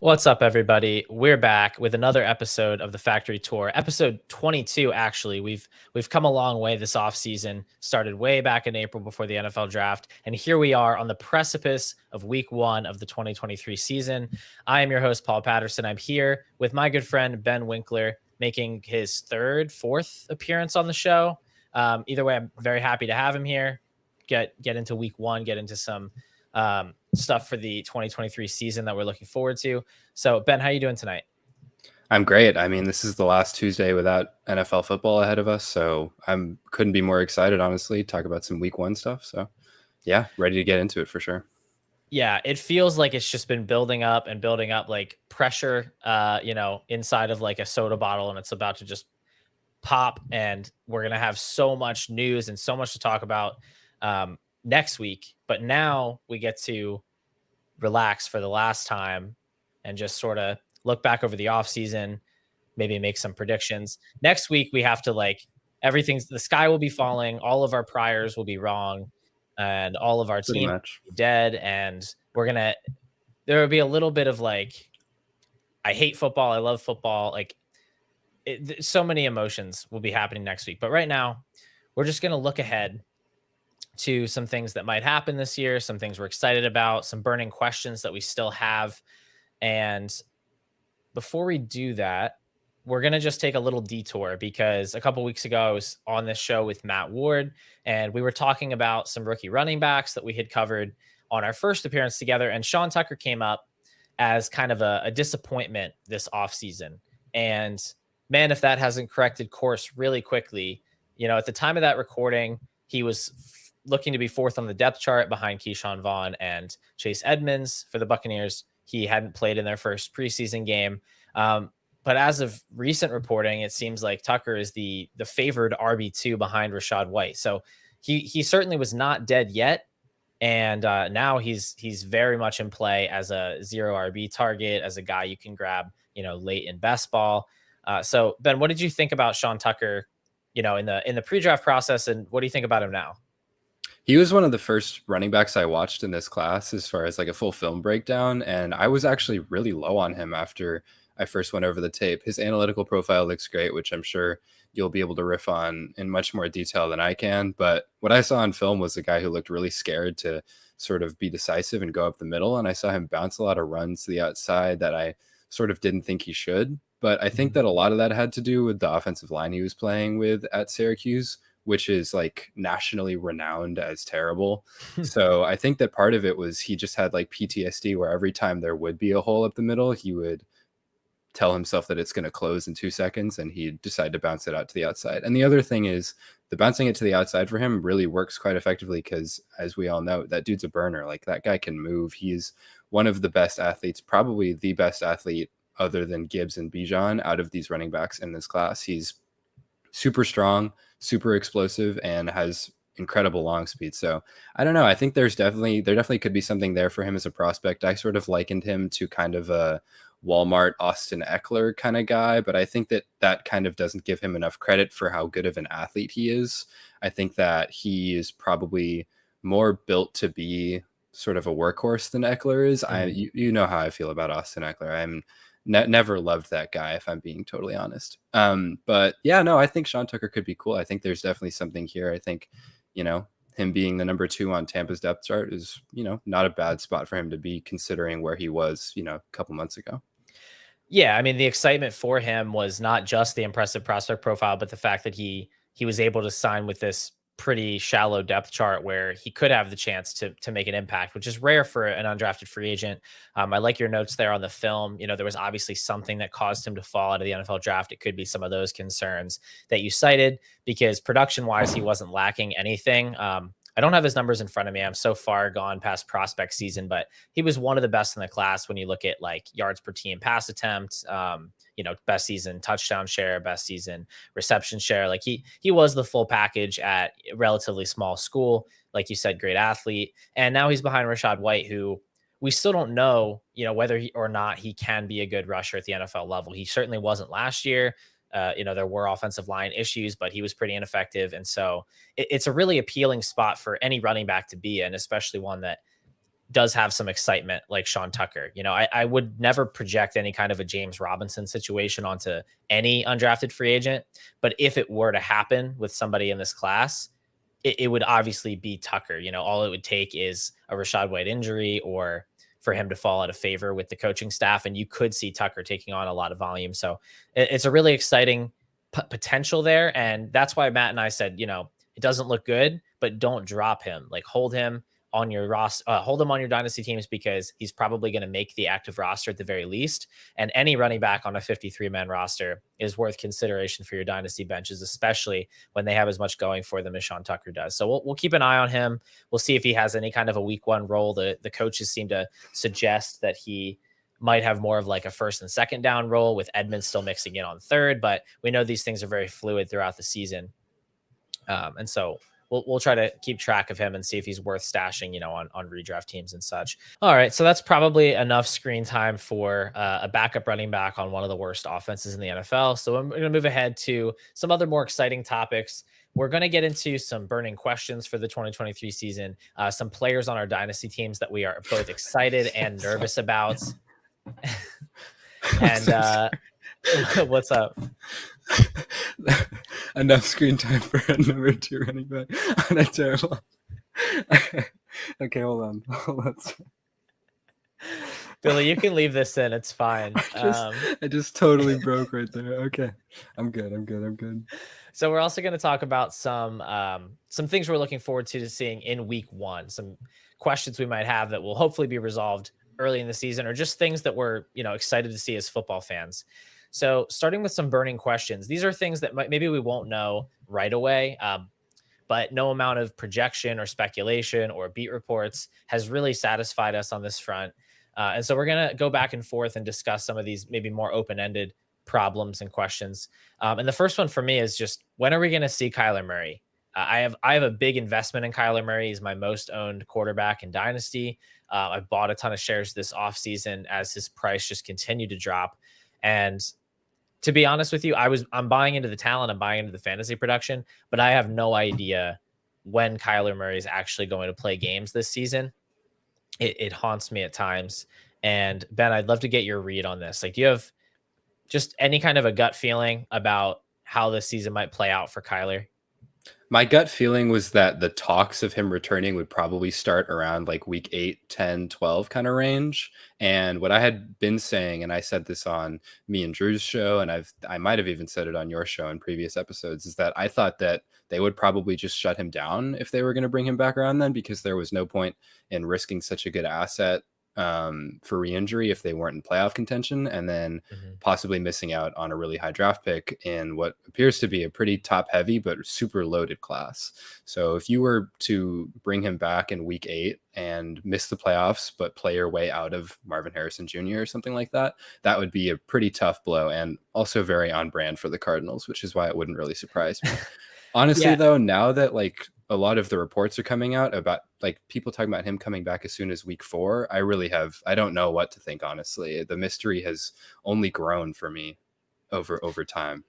What's up, everybody? We're back with another episode of the Factory Tour, episode 22. Actually, we've come a long way this offseason. Started way back in April before the NFL draft, and here we are on the precipice of Week 1 of the 2023 season. I am your host, Paul Patterson. I'm here with my good friend Ben Winkler, making his fourth appearance on the show. Either way, I'm very happy to have him here. Get into Week 1, get into some stuff for the 2023 season that we're looking forward to. So, Ben, how you doing tonight? I'm great. I mean, this is the last Tuesday without NFL football ahead of us, so couldn't be more excited, honestly. Talk about some Week 1 stuff. So, yeah, ready to get into it for sure. Yeah, it feels like it's just been building up and building up, like pressure, inside of like a soda bottle, and it's about to just pop. And we're gonna have so much news and so much to talk about next week. But now we get to relax for the last time and just sort of look back over the offseason, maybe make some predictions. Next week, we have to the sky will be falling, all of our priors will be wrong, and all of our Pretty teams much. will be dead. And there will be a little bit of I hate football, I love football. So many emotions will be happening next week. But right now, we're just going to look ahead to some things that might happen this year, some things we're excited about, some burning questions that we still have. And before we do that, we're going to just take a little detour because a couple weeks ago I was on this show with Matt Ward and we were talking about some rookie running backs that we had covered on our first appearance together. And Sean Tucker came up as kind of a disappointment this offseason. And man, if that hasn't corrected course really quickly, at the time of that recording, he was looking to be fourth on the depth chart behind Keyshawn Vaughn and Chase Edmonds for the Buccaneers. He hadn't played in their first preseason game. But as of recent reporting, it seems like Tucker is the favored RB2 behind Rashad White. So he certainly was not dead yet. And now he's very much in play as a zero RB target, as a guy you can grab, late in best ball. So Ben, what did you think about Sean Tucker, in the pre-draft process, and what do you think about him now? He was one of the first running backs I watched in this class as far as like a full film breakdown, and I was actually really low on him after I first went over the tape. His analytical profile looks great, which I'm sure you'll be able to riff on in much more detail than I can. But what I saw on film was a guy who looked really scared to sort of be decisive and go up the middle, and I saw him bounce a lot of runs to the outside that I sort of didn't think he should. But I think that a lot of that had to do with the offensive line he was playing with at Syracuse, which is like nationally renowned as terrible. So I think that part of it was he just had like PTSD where every time there would be a hole up the middle, he would tell himself that it's going to close in 2 seconds and he'd decide to bounce it out to the outside. And the other thing is the bouncing it to the outside for him really works quite effectively because, as we all know, that dude's a burner. Like, that guy can move. He's one of the best athletes, probably the best athlete other than Gibbs and Bijan out of these running backs in this class. He's super strong, super explosive, and has incredible long speed. So I don't know. I think there definitely could be something there for him as a prospect. I sort of likened him to kind of a Walmart Austin Eckler kind of guy, but I think that kind of doesn't give him enough credit for how good of an athlete he is. I think that he is probably more built to be sort of a workhorse than Eckler is. You know how I feel about Austin Eckler. I'm never loved that guy, if I'm being totally honest. But yeah, no, I think Sean Tucker could be cool. I think there's definitely something here. I think, him being the number 2 on Tampa's depth chart is, not a bad spot for him to be, considering where he was, a couple months ago. Yeah, I mean, the excitement for him was not just the impressive prospect profile, but the fact that he was able to sign with this pretty shallow depth chart where he could have the chance to make an impact, which is rare for an undrafted free agent. I like your notes there on the film. There was obviously something that caused him to fall out of the NFL draft. It could be some of those concerns that you cited, because production-wise, he wasn't lacking anything. I don't have his numbers in front of me. I'm so far gone past prospect season, but he was one of the best in the class when you look at like yards per team pass attempt, best season touchdown share, best season reception share. Like he was the full package at a relatively small school. Like you said, great athlete. And now he's behind Rashad White, who we still don't know, whether or not he can be a good rusher at the NFL level. He certainly wasn't last year. There were offensive line issues, but he was pretty ineffective. And so it's a really appealing spot for any running back to be in, especially one that does have some excitement like Sean Tucker. I would never project any kind of a James Robinson situation onto any undrafted free agent. But if it were to happen with somebody in this class, it would obviously be Tucker. All it would take is a Rashad White injury or for him to fall out of favor with the coaching staff. And you could see Tucker taking on a lot of volume. So it's a really exciting potential there. And that's why Matt and I said, it doesn't look good, but don't drop him. Like hold him on your roster, hold him on your dynasty teams because he's probably going to make the active roster at the very least. And any running back on a 53-man roster is worth consideration for your dynasty benches, especially when they have as much going for them as Sean Tucker does. So we'll keep an eye on him. We'll see if he has any kind of a week one role. The coaches seem to suggest that he might have more of like a first and second down role with Edmonds still mixing in on third, but we know these things are very fluid throughout the season. And so we'll try to keep track of him and see if he's worth stashing, on redraft teams and such. All right. So that's probably enough screen time for a backup running back on one of the worst offenses in the NFL. So I'm going to move ahead to some other more exciting topics. We're going to get into some burning questions for the 2023 season, some players on our dynasty teams that we are both excited and nervous about. And what's up? Enough screen time for a number 2 running back on a terrible. Okay, hold on. Billy, you can leave this in. It's fine. I just totally broke right there. Okay, I'm good. So we're also going to talk about some things we're looking forward to seeing in week 1. Some questions we might have that will hopefully be resolved early in the season, or just things that we're excited to see as football fans. So starting with some burning questions, these are things that maybe we won't know right away, but no amount of projection or speculation or beat reports has really satisfied us on this front. And so we're going to go back and forth and discuss some of these maybe more open-ended problems and questions. And the first one for me is just, when are we going to see Kyler Murray? I have a big investment in Kyler Murray. He's my most owned quarterback in Dynasty. I've bought a ton of shares this offseason as his price just continued to drop. And to be honest with you, I'm buying into the talent, I'm buying into the fantasy production, but I have no idea when Kyler Murray is actually going to play games this season. It haunts me at times. And Ben, I'd love to get your read on this. Like, do you have just any kind of a gut feeling about how this season might play out for Kyler? My gut feeling was that the talks of him returning would probably start around like week 8, 10, 12 kind of range. And what I had been saying, and I said this on me and Drew's show, and I might have even said it on your show in previous episodes, is that I thought that they would probably just shut him down if they were going to bring him back around then, because there was no point in risking such a good asset for re-injury if they weren't in playoff contention, and then possibly missing out on a really high draft pick in what appears to be a pretty top heavy but super loaded class. So if you were to bring him back in week 8 and miss the playoffs but play your way out of Marvin Harrison Jr. or something like that, that would be a pretty tough blow, and also very on brand for the Cardinals, which is why it wouldn't really surprise me. Honestly, though, now that like a lot of the reports are coming out about like people talking about him coming back as soon as week 4, I don't know what to think, honestly. The mystery has only grown for me over time.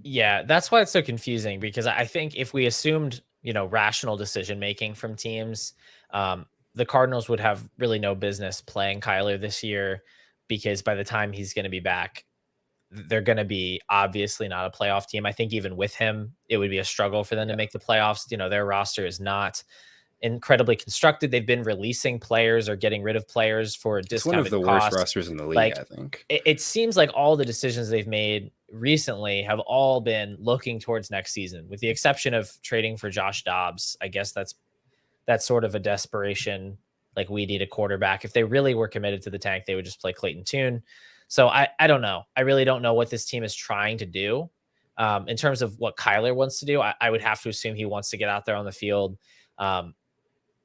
Yeah, that's why it's so confusing, because I think if we assumed, rational decision making from teams, the Cardinals would have really no business playing Kyler this year, because by the time he's going to be back, they're going to be obviously not a playoff team. I think even with him, it would be a struggle for them to make the playoffs. Their roster is not incredibly constructed. They've been releasing players or getting rid of players for a discounted cost. It's one of the worst rosters in the league, I think. It seems like all the decisions they've made recently have all been looking towards next season, with the exception of trading for Josh Dobbs. I guess that's sort of a desperation. Like, we need a quarterback. If they really were committed to the tank, they would just play Clayton Tune. So I don't know. I really don't know what this team is trying to do. In terms of what Kyler wants to do, I would have to assume he wants to get out there on the field. And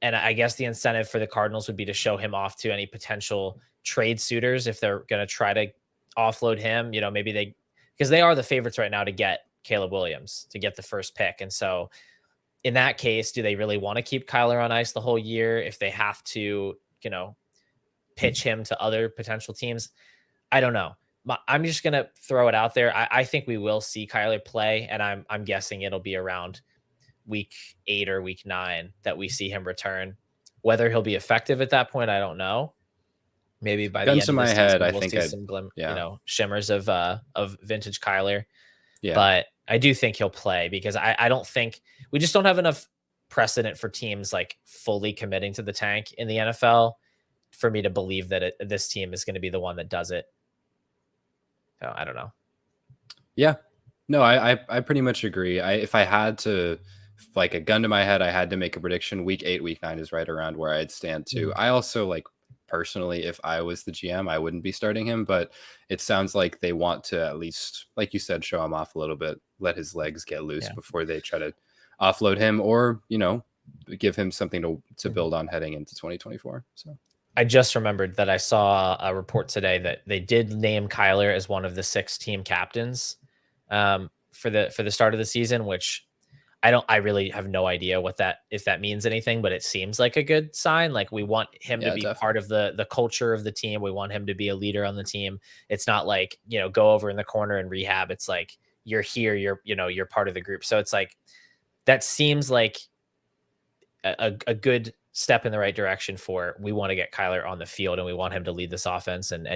I guess the incentive for the Cardinals would be to show him off to any potential trade suitors if they're going to try to offload him. Maybe because they are the favorites right now to get Caleb Williams, to get the first pick. And so in that case, do they really want to keep Kyler on ice the whole year if they have to, pitch him to other potential teams? I don't know. I'm just going to throw it out there. I think we will see Kyler play, and I'm guessing it'll be around week 8 or week 9 that we see him return. Whether he'll be effective at that point, I don't know. Maybe by the Gun end to of the my head, season, I we'll think see some shimmers of vintage Kyler. yeah. But I do think he'll play because I don't think we just don't have enough precedent for teams like fully committing to the tank in the NFL for me to believe that this team is going to be the one that does it. So I don't know. Yeah, no, I pretty much agree. If I had to, like a gun to my head, I had to make a prediction. Week 8, week 9 is right around where I'd stand too. I also like personally, if I was the GM, I wouldn't be starting him, but it sounds like they want to at least, like you said, show him off a little bit, let his legs get loose before they try to offload him, or give him something to build on heading into 2024. So I just remembered that I saw a report today that they did name Kyler as one of the 6 team captains for the start of the season, which I really have no idea if that means anything, but it seems like a good sign. Like we want him to be part of the culture of the team. We want him to be a leader on the team. It's not like, go over in the corner and rehab. It's like, you're here, you're part of the group. So it's like, that seems like a good step in the right direction we want to get Kyler on the field and we want him to lead this offense and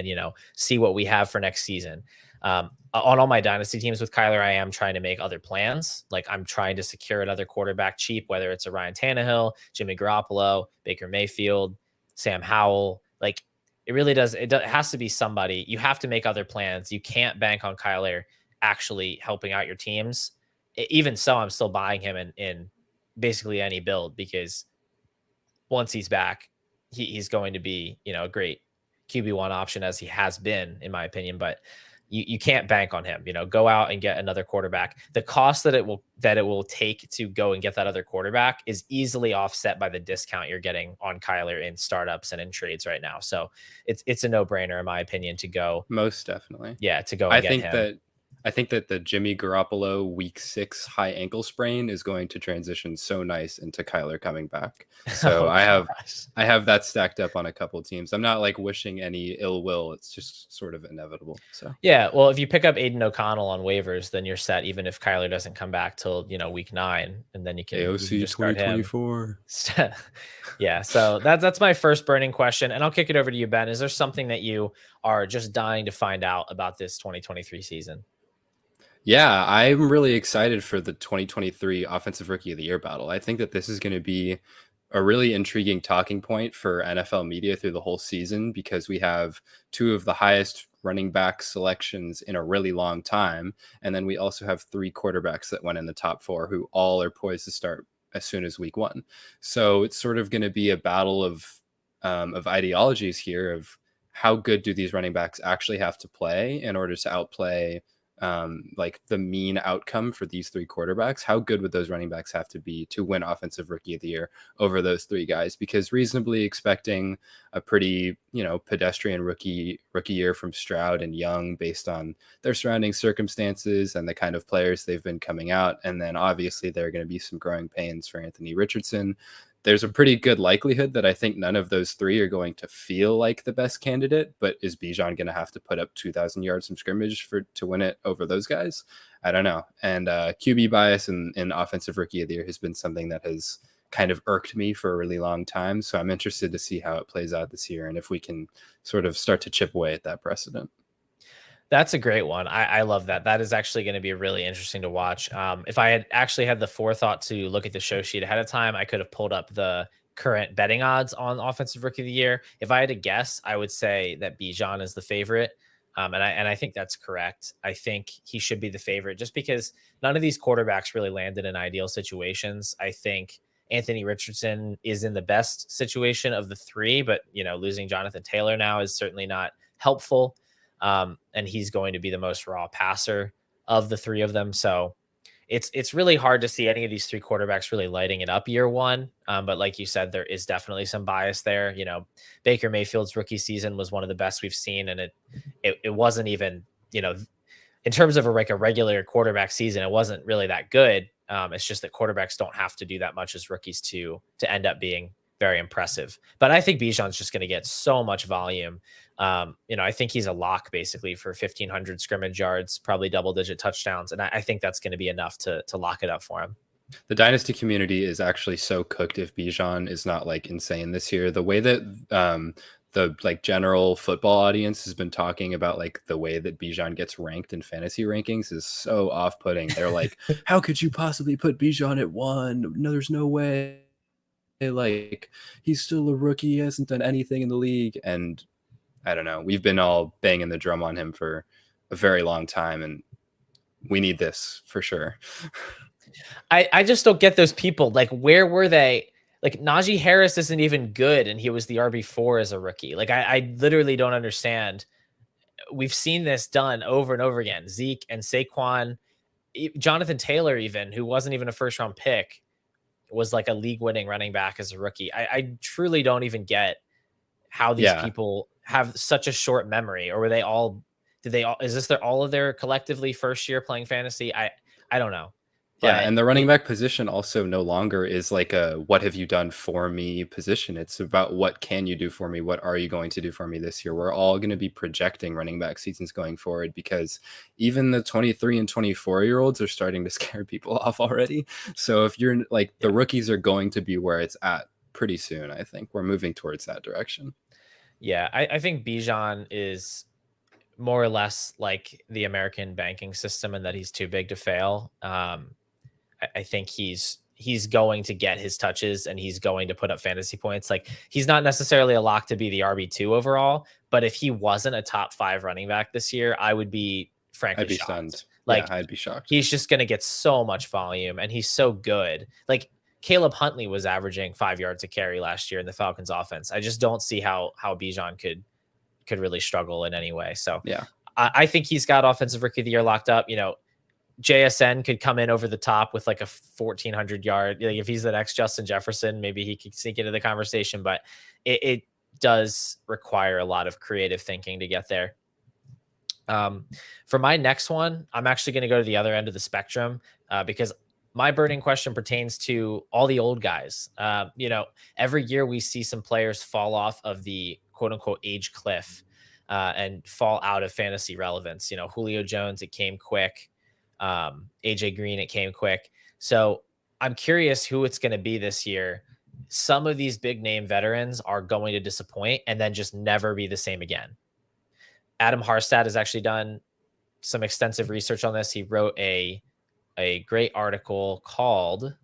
see what we have for next season. On all my dynasty teams with Kyler, I am trying to make other plans. Like I'm trying to secure another quarterback cheap, whether it's a Ryan Tannehill, Jimmy Garoppolo, Baker Mayfield, Sam Howell. Like it really does. It has to be somebody. You have to make other plans. You can't bank on Kyler actually helping out your teams. Even so, I'm still buying him in basically any build because once he's back, he's going to be, a great QB1 option as he has been, in my opinion, but you can't bank on him, go out and get another quarterback. The cost that it will take to go and get that other quarterback is easily offset by the discount you're getting on Kyler in startups and in trades right now. So it's a no brainer in my opinion to go. Most definitely. Yeah. To go and get him. I think that the Jimmy Garoppolo week 6 high ankle sprain is going to transition so nice into Kyler coming back. So I have that stacked up on a couple teams. I'm not like wishing any ill will. It's just sort of inevitable. So yeah, well, if you pick up Aiden O'Connell on waivers, then you're set. Even if Kyler doesn't come back till week 9, and then you can AOC 2024. Yeah, so that's my first burning question, and I'll kick it over to you, Ben. Is there something that you are just dying to find out about this 2023 season? Yeah, I'm really excited for the 2023 Offensive Rookie of the Year battle. I think that this is going to be a really intriguing talking point for NFL media through the whole season because we have 2 of the highest running back selections in a really long time. And then we also have 3 quarterbacks that went in the top 4 who all are poised to start as soon as week 1. So it's sort of going to be a battle of ideologies here of how good do these running backs actually have to play in order to outplay like the mean outcome for these 3 quarterbacks. How good would those running backs have to be to win Offensive Rookie of the Year over those 3 guys? Because reasonably expecting a pretty, pedestrian rookie year from Stroud and Young based on their surrounding circumstances and the kind of players they've been coming out. And then obviously there are going to be some growing pains for Anthony Richardson. There's a pretty good likelihood that I think none of those 3 are going to feel like the best candidate, but is Bijan going to have to put up 2,000 yards from scrimmage to win it over those guys? I don't know. And QB bias in Offensive Rookie of the Year has been something that has kind of irked me for a really long time. So I'm interested to see how it plays out this year and if we can sort of start to chip away at that precedent. That's a great one. I love that. That is actually going to be really interesting to watch. If I had actually had the forethought to look at the show sheet ahead of time, I could have pulled up the current betting odds on Offensive Rookie of the Year. If I had to guess, I would say that Bijan is the favorite. And I think that's correct. I think he should be the favorite just because none of these quarterbacks really landed in ideal situations. I think Anthony Richardson is in the best situation of the 3, but losing Jonathan Taylor now is certainly not helpful. And he's going to be the most raw passer of the 3 of them. So it's really hard to see any of these 3 quarterbacks really lighting it up year 1. But like you said, there is definitely some bias there. Baker Mayfield's rookie season was one of the best we've seen. And it wasn't even, in terms of a regular quarterback season, it wasn't really that good. It's just that quarterbacks don't have to do that much as rookies to end up being very impressive. But I think Bijan's just going to get so much volume. I think he's a lock basically for 1,500 scrimmage yards, probably double-digit touchdowns. And I think that's going to be enough to lock it up for him. The Dynasty community is actually so cooked if Bijan is not like insane this year. The way that the like general football audience has been talking about like the way that Bijan gets ranked in fantasy rankings is so off-putting. They're like, how could you possibly put Bijan at 1? No, there's no way. Like, he's still a rookie. He hasn't done anything in the league. And I don't know. We've been all banging the drum on him for a very long time, and we need this for sure. I just don't get those people. Like, where were they? Like, Najee Harris isn't even good, and he was the RB4 as a rookie. Like, I literally don't understand. We've seen this done over and over again. Zeke and Saquon, Jonathan Taylor, even, who wasn't even a first round pick, was like a league winning running back as a rookie. I truly don't even get how these Yeah. people have such a short memory, or were they all, did they all, is this their, all of their collectively first year playing fantasy? I don't know. Yeah, But and the running back position also no longer is like a "what have you done for me" position. It's about what can you do for me? What are you going to do for me this year? We're all going to be projecting running back seasons going forward because even the 23 and 24-year-olds are starting to scare people off already. So if you're like the rookies are going to be where it's at pretty soon, I think we're moving towards that direction. yeah, I think Bijan is more or less like the American banking system in that he's too big to fail. I think he's going to get his touches and he's going to put up fantasy points. Like, he's not necessarily a lock to be the RB2 overall, but if he wasn't a top 5 running back this year, I would be frankly I'd be shocked. stunned. Like, Yeah, I'd be shocked. he's just going to get so much volume and he's so good. Like, Caleb Huntley was averaging 5 yards a carry last year in the Falcons offense. I just don't see how Bijan could really struggle in any way. So Yeah. I think he's got offensive rookie of the year locked up. You know, JSN could come in over the top with like a 1,400 yard. Like, if he's the next Justin Jefferson, maybe he could sneak into the conversation, but it does require a lot of creative thinking to get there. For my next one, I'm actually going to go to the other end of the spectrum because my burning question pertains to all the old guys. You know, every year we see some players fall off of the quote unquote age cliff and fall out of fantasy relevance. You know, Julio Jones, it came quick. AJ Green, it came quick. So I'm curious who it's going to be this year. Some of these big name veterans are going to disappoint and then just never be the same again. Adam Harstad has actually done some extensive research on this. He wrote a great article called,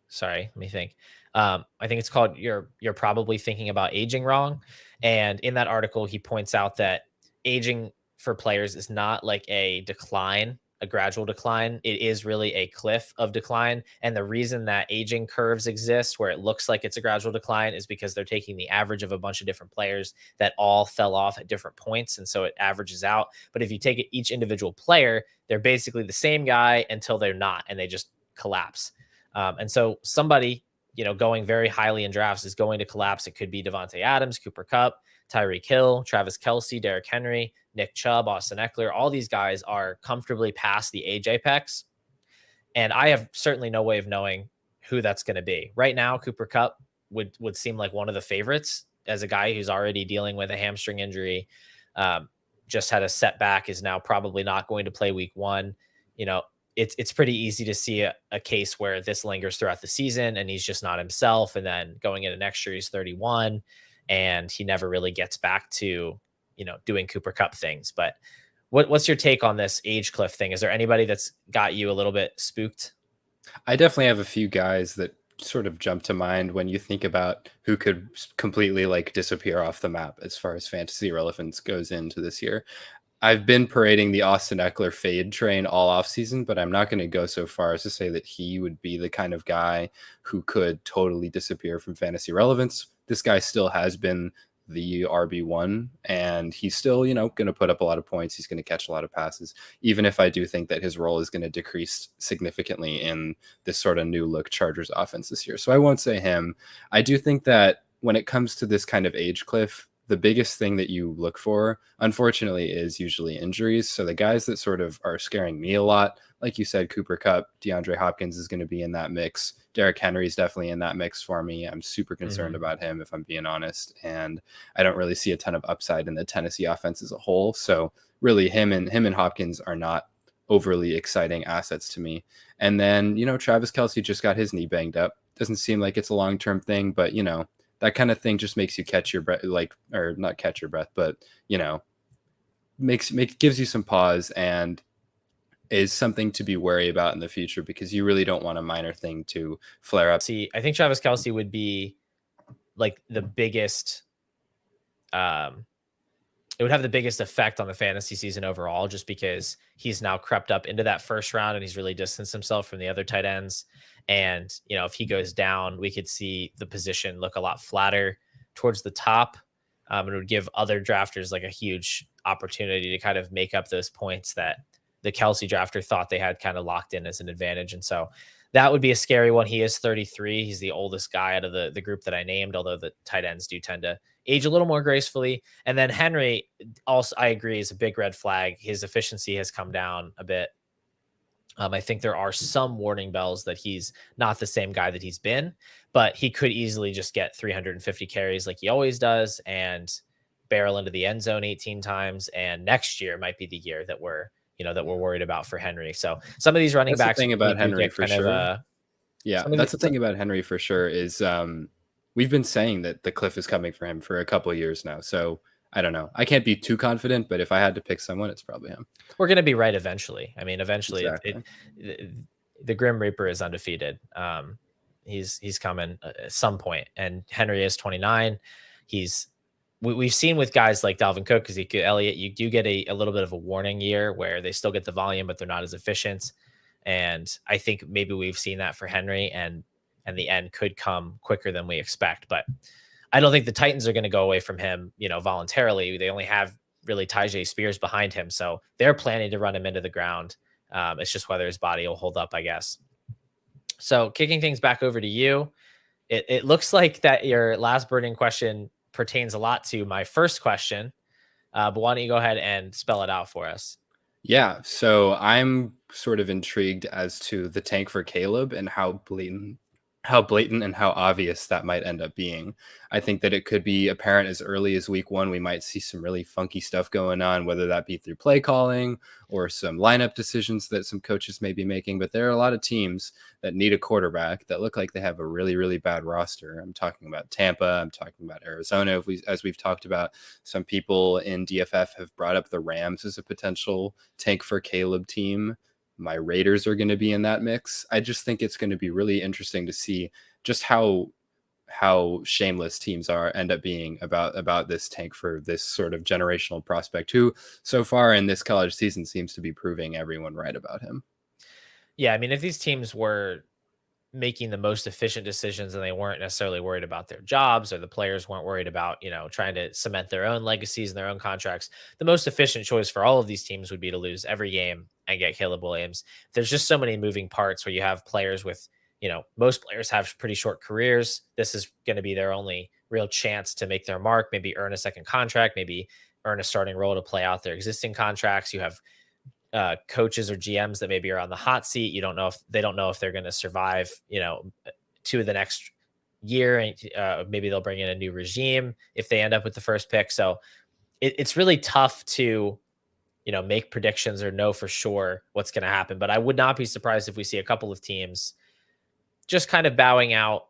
sorry, let me think. I think it's called You're Probably Thinking About Aging Wrong. And in that article, he points out that aging for players is not like a decline, a gradual decline. It is really a cliff of decline. And the reason that aging curves exist where it looks like it's a gradual decline is because they're taking the average of a bunch of different players that all fell off at different points. And so it averages out. But if you take each individual player, they're basically the same guy until they're not, and they just collapse. And so somebody, you know, going very highly in drafts is going to collapse. It could be Devontae Adams, Cooper Kupp, Tyreek Hill, Travis Kelce, Derrick Henry, Nick Chubb, Austin Eckler. All these guys are comfortably past the age apex. And I have certainly no way of knowing who that's going to be. Right now, Cooper Kupp would seem like one of the favorites as a guy who's already dealing with a hamstring injury, just had a setback, is now probably not going to play week 1. You know, it's pretty easy to see a case where this lingers throughout the season and he's just not himself. And then going into next year, he's 31 and he never really gets back to, you know, doing Cooper Kupp things. But what's your take on this age cliff thing? Is there anybody that's got you a little bit spooked? I definitely have a few guys that sort of jump to mind when you think about who could completely like disappear off the map as far as fantasy relevance goes into this year. I've been parading the Austin Eckler fade train all off season, but I'm not going to go so far as to say that he would be the kind of guy who could totally disappear from fantasy relevance. This guy still has been the RB1 and he's still, you know, going to put up a lot of points. He's going to catch a lot of passes, even if I do think that his role is going to decrease significantly in this sort of new look Chargers offense this year. So I won't say him. I do think that when it comes to this kind of age cliff, the biggest thing that you look for, unfortunately, is usually injuries. So the guys that sort of are scaring me a lot, like you said, Cooper Kupp, DeAndre Hopkins is going to be in that mix. Derrick Henry is definitely in that mix for me. I'm super concerned about him, if I'm being honest. And I don't really see a ton of upside in the Tennessee offense as a whole. So really him and Hopkins are not overly exciting assets to me. And then, Travis Kelce just got his knee banged up. Doesn't seem like it's a long-term thing, but that kind of thing just makes you catch your breath, or not catch your breath, but gives you some pause, and is something to be worried about in the future, because you really don't want a minor thing to flare up. See, I think Travis Kelce would be like the biggest, it would have the biggest effect on the fantasy season overall, just because he's now crept up into that first round and he's really distanced himself from the other tight ends. And, if he goes down, we could see the position look a lot flatter towards the top. It would give other drafters like a huge opportunity to kind of make up those points that the Kelce drafter thought they had kind of locked in as an advantage. And so that would be a scary one. He is 33. He's the oldest guy out of the group that I named, although the tight ends do tend to age a little more gracefully. And then Henry, also, I agree, is a big red flag. His efficiency has come down a bit. I think there are some warning bells that he's not the same guy that he's been, but he could easily just get 350 carries like he always does and barrel into the end zone 18 times. And next year might be the year that we're worried about for Henry. So some of these running backs, the thing about Henry for sure. That's the thing about Henry for sure is we've been saying that the cliff is coming for him for a couple of years now. So I don't know. I can't be too confident, but if I had to pick someone, it's probably him. We're going to be right eventually. I mean, eventually Exactly. the Grim Reaper is undefeated. He's coming at some point, and Henry is 29. We've seen with guys like Dalvin Cook, Ezekiel Elliott, you do get a little bit of a warning year where they still get the volume, but they're not as efficient. And I think maybe we've seen that for Henry, and the end could come quicker than we expect. But I don't think the Titans are going to go away from him, voluntarily. They only have really Tyjae Spears behind him, so they're planning to run him into the ground. It's just whether his body will hold up, I guess. So kicking things back over to you, it looks like that your last burning question pertains a lot to my first question, but why don't you go ahead and spell it out for us? Yeah, so I'm sort of intrigued as to the tank for Caleb and how blatant and how obvious that might end up being. I think that it could be apparent as early as week 1. We might see some really funky stuff going on, whether that be through play calling or some lineup decisions that some coaches may be making. But there are a lot of teams that need a quarterback that look like they have a really, really bad roster. I'm talking about Tampa. I'm talking about Arizona. As we've talked about, some people in DFF have brought up the Rams as a potential tank for Caleb team. My Raiders are going to be in that mix. I just think it's going to be really interesting to see just how shameless teams end up being about this tank for this sort of generational prospect, who so far in this college season seems to be proving everyone right about him. Yeah, I mean, if these teams were making the most efficient decisions and they weren't necessarily worried about their jobs, or the players weren't worried about, trying to cement their own legacies and their own contracts, the most efficient choice for all of these teams would be to lose every game and get Caleb Williams. There's just so many moving parts where you have players with, most players have pretty short careers. This is going to be their only real chance to make their mark, maybe earn a second contract, maybe earn a starting role to play out their existing contracts. You have coaches or GMs that maybe are on the hot seat. You don't know if they're going to survive, to the next year. And maybe they'll bring in a new regime if they end up with the first pick. So it's really tough to, make predictions or know for sure what's going to happen. But I would not be surprised if we see a couple of teams just kind of bowing out,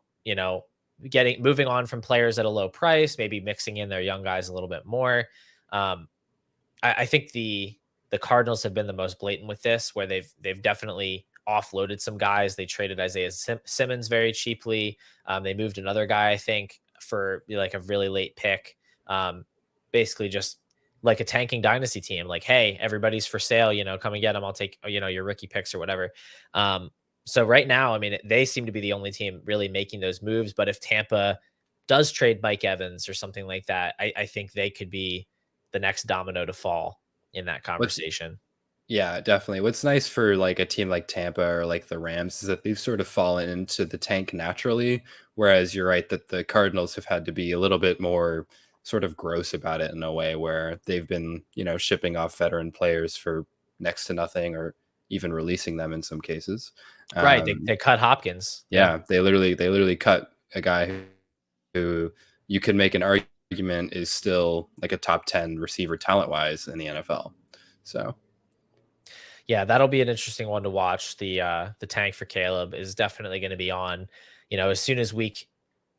moving on from players at a low price, maybe mixing in their young guys a little bit more. I think the Cardinals have been the most blatant with this, where they've definitely offloaded some guys. They traded Isaiah Simmons very cheaply. They moved another guy, I think, for like a really late pick. Basically just like a tanking dynasty team. Like, hey, everybody's for sale, come and get them. I'll take, your rookie picks or whatever. So right now, I mean, they seem to be the only team really making those moves. But if Tampa does trade Mike Evans or something like that, I think they could be the next domino to fall in that conversation. Yeah, definitely. What's nice for like a team like Tampa or like the Rams is that they've sort of fallen into the tank naturally. Whereas you're right that the Cardinals have had to be a little bit more sort of gross about it in a way, where they've been, shipping off veteran players for next to nothing, or even releasing them in some cases. Right. They cut Hopkins. Yeah. They literally cut a guy who you could make an argument is still like a top 10 receiver talent wise in the NFL. So Yeah, that'll be an interesting one to watch. The tank for Caleb is definitely going to be on. As soon as week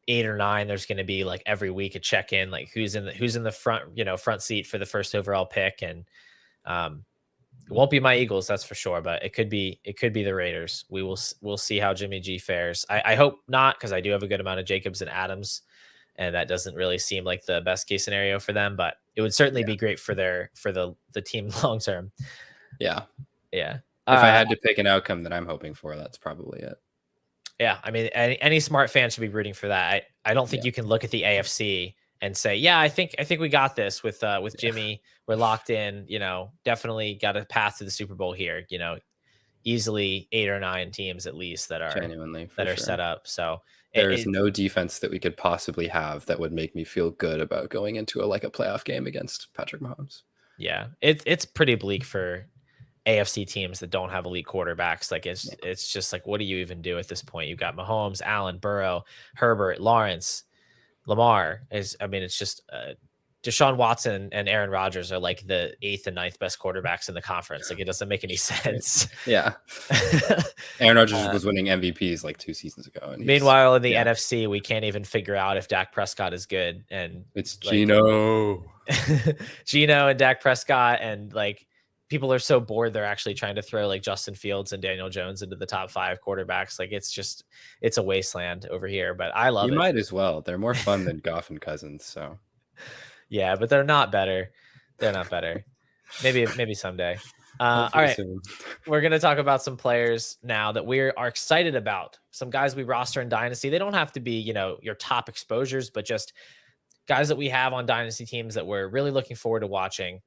8 or 9, there's going to be like every week a check in, like who's in the front, front seat for the first overall pick, and um, it won't be my Eagles, that's for sure, but it could be the Raiders. We'll see how Jimmy G fares. I hope not, because I do have a good amount of Jacobs and Adams, and that doesn't really seem like the best case scenario for them. But it would certainly Yeah. be great for the team long term. Yeah. Yeah. If I had to pick an outcome that I'm hoping for, that's probably it. Yeah, I mean, any smart fan should be rooting for that. I don't think Yeah. you can look at the AFC and say, yeah, I think we got this with Jimmy. We're locked in. Definitely got a path to the Super Bowl here. Easily 8 or 9 teams at least that are Genuinely, for that are sure. set up. So There's no defense that we could possibly have that would make me feel good about going into a playoff game against Patrick Mahomes. yeah, it's pretty bleak for AFC teams that don't have elite quarterbacks. Like it's just like, what do you even do at this point? You've got Mahomes, Allen, Burrow, Herbert, Lawrence, Lamar. It's just Deshaun Watson and Aaron Rodgers are like the 8th and 9th best quarterbacks in the conference. Like, it doesn't make any sense. Yeah. Aaron Rodgers was winning MVPs like 2 seasons ago. And meanwhile, in the NFC, we can't even figure out if Dak Prescott is good. And it's Geno. Geno and Dak Prescott, and like people are so bored they're actually trying to throw like Justin Fields and Daniel Jones into the top 5 quarterbacks. Like, it's a wasteland over here, but I love it. You might as well. They're more fun than Goff and Cousins. So yeah, but they're not better. They're not better. Maybe someday. All right. soon. We're going to talk about some players now that we are excited about. Some guys we roster in Dynasty. They don't have to be, your top exposures, but just guys that we have on Dynasty teams that we're really looking forward to watching.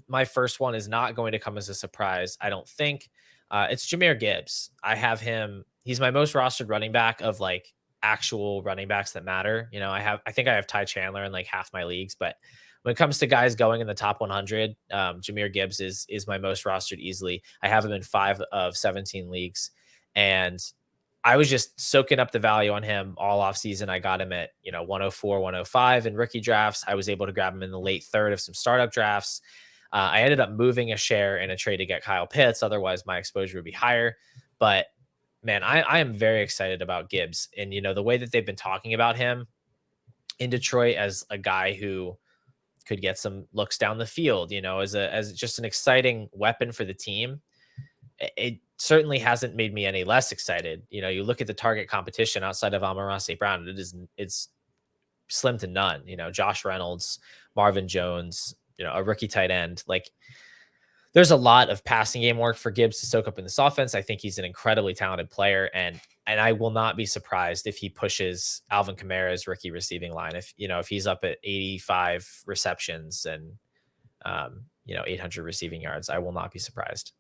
My first one is not going to come as a surprise, I don't think. It's Jahmyr Gibbs. I have him. He's my most rostered running back of like actual running backs that matter. I think I have Ty Chandler in like half my leagues, but when it comes to guys going in the top 100, Jahmyr Gibbs is my most rostered easily. I have him in 5 of 17 leagues, and I was just soaking up the value on him all off season. I got him at 104, 105 in rookie drafts. I was able to grab him in the late third of some startup drafts. I ended up moving a share in a trade to get Kyle Pitts. Otherwise, my exposure would be higher. But man, I am very excited about Gibbs, and the way that they've been talking about him in Detroit as a guy who could get some looks down the field, as just an exciting weapon for the team. It certainly hasn't made me any less excited. You look at the target competition outside of Amon-Ra St. Brown, it's slim to none. Josh Reynolds, Marvin Jones, a rookie tight end. Like, there's a lot of passing game work for Gibbs to soak up in this offense. I think he's an incredibly talented player, and I will not be surprised if he pushes Alvin Kamara's rookie receiving line. If he's up at 85 receptions and 800 receiving yards, I will not be surprised.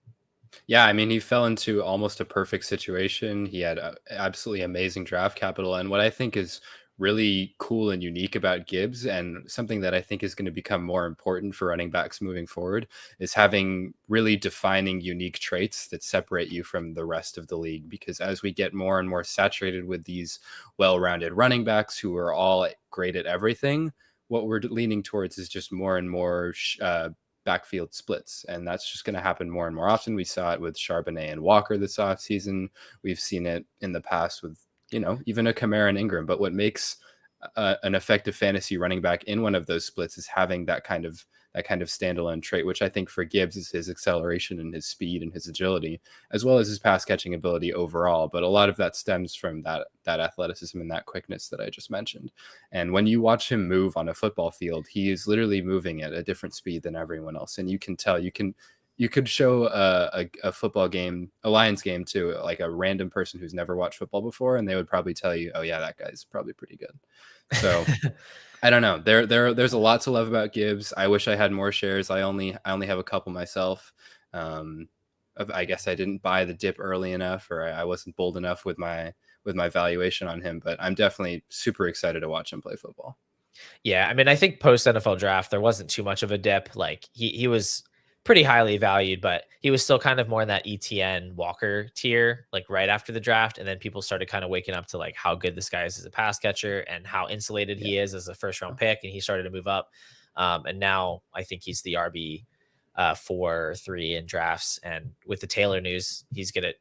Yeah, I mean, he fell into almost a perfect situation. He had absolutely amazing draft capital, and what I think is really cool and unique about Gibbs, and something that I think is going to become more important for running backs moving forward, is having really defining unique traits that separate you from the rest of the league. Because as we get more and more saturated with these well-rounded running backs who are all great at everything, what we're leaning towards is just more and more backfield splits, and that's just going to happen more and more often. We saw it with Charbonnet and Walker this offseason. We've seen it in the past with even a Kamara and Ingram. But what makes an effective fantasy running back in one of those splits is having that kind of standalone trait, which I think for Gibbs is his acceleration and his speed and his agility, as well as his pass catching ability overall. But a lot of that stems from that athleticism and that quickness that I just mentioned. And when you watch him move on a football field, he is literally moving at a different speed than everyone else. And you can tell, you could show a football game, a Lions game, to like a random person who's never watched football before, and they would probably tell you, oh yeah, that guy's probably pretty good. So I don't know. There's a lot to love about Gibbs. I wish I had more shares. I only have a couple myself. I guess I didn't buy the dip early enough, or I wasn't bold enough with my valuation on him. But I'm definitely super excited to watch him play football. Yeah, I mean, I think post NFL draft there wasn't too much of a dip. Like, he was pretty highly valued, but he was still kind of more in that ETN Walker tier, like right after the draft. And then people started kind of waking up to like how good this guy is as a pass catcher and how insulated he is as a first round pick. And he started to move up. And now I think he's the RB 4 or 3 in drafts. And with the Taylor news,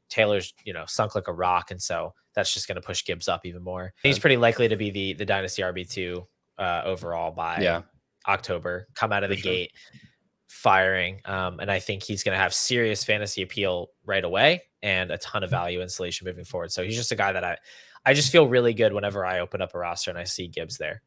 Taylor's, sunk like a rock. And so that's just going to push Gibbs up even more. He's pretty likely to be the Dynasty RB2 overall by October, come out of the gate firing. And I think he's going to have serious fantasy appeal right away and a ton of value installation moving forward. So he's just a guy that I just feel really good whenever I open up a roster and I see Gibbs there.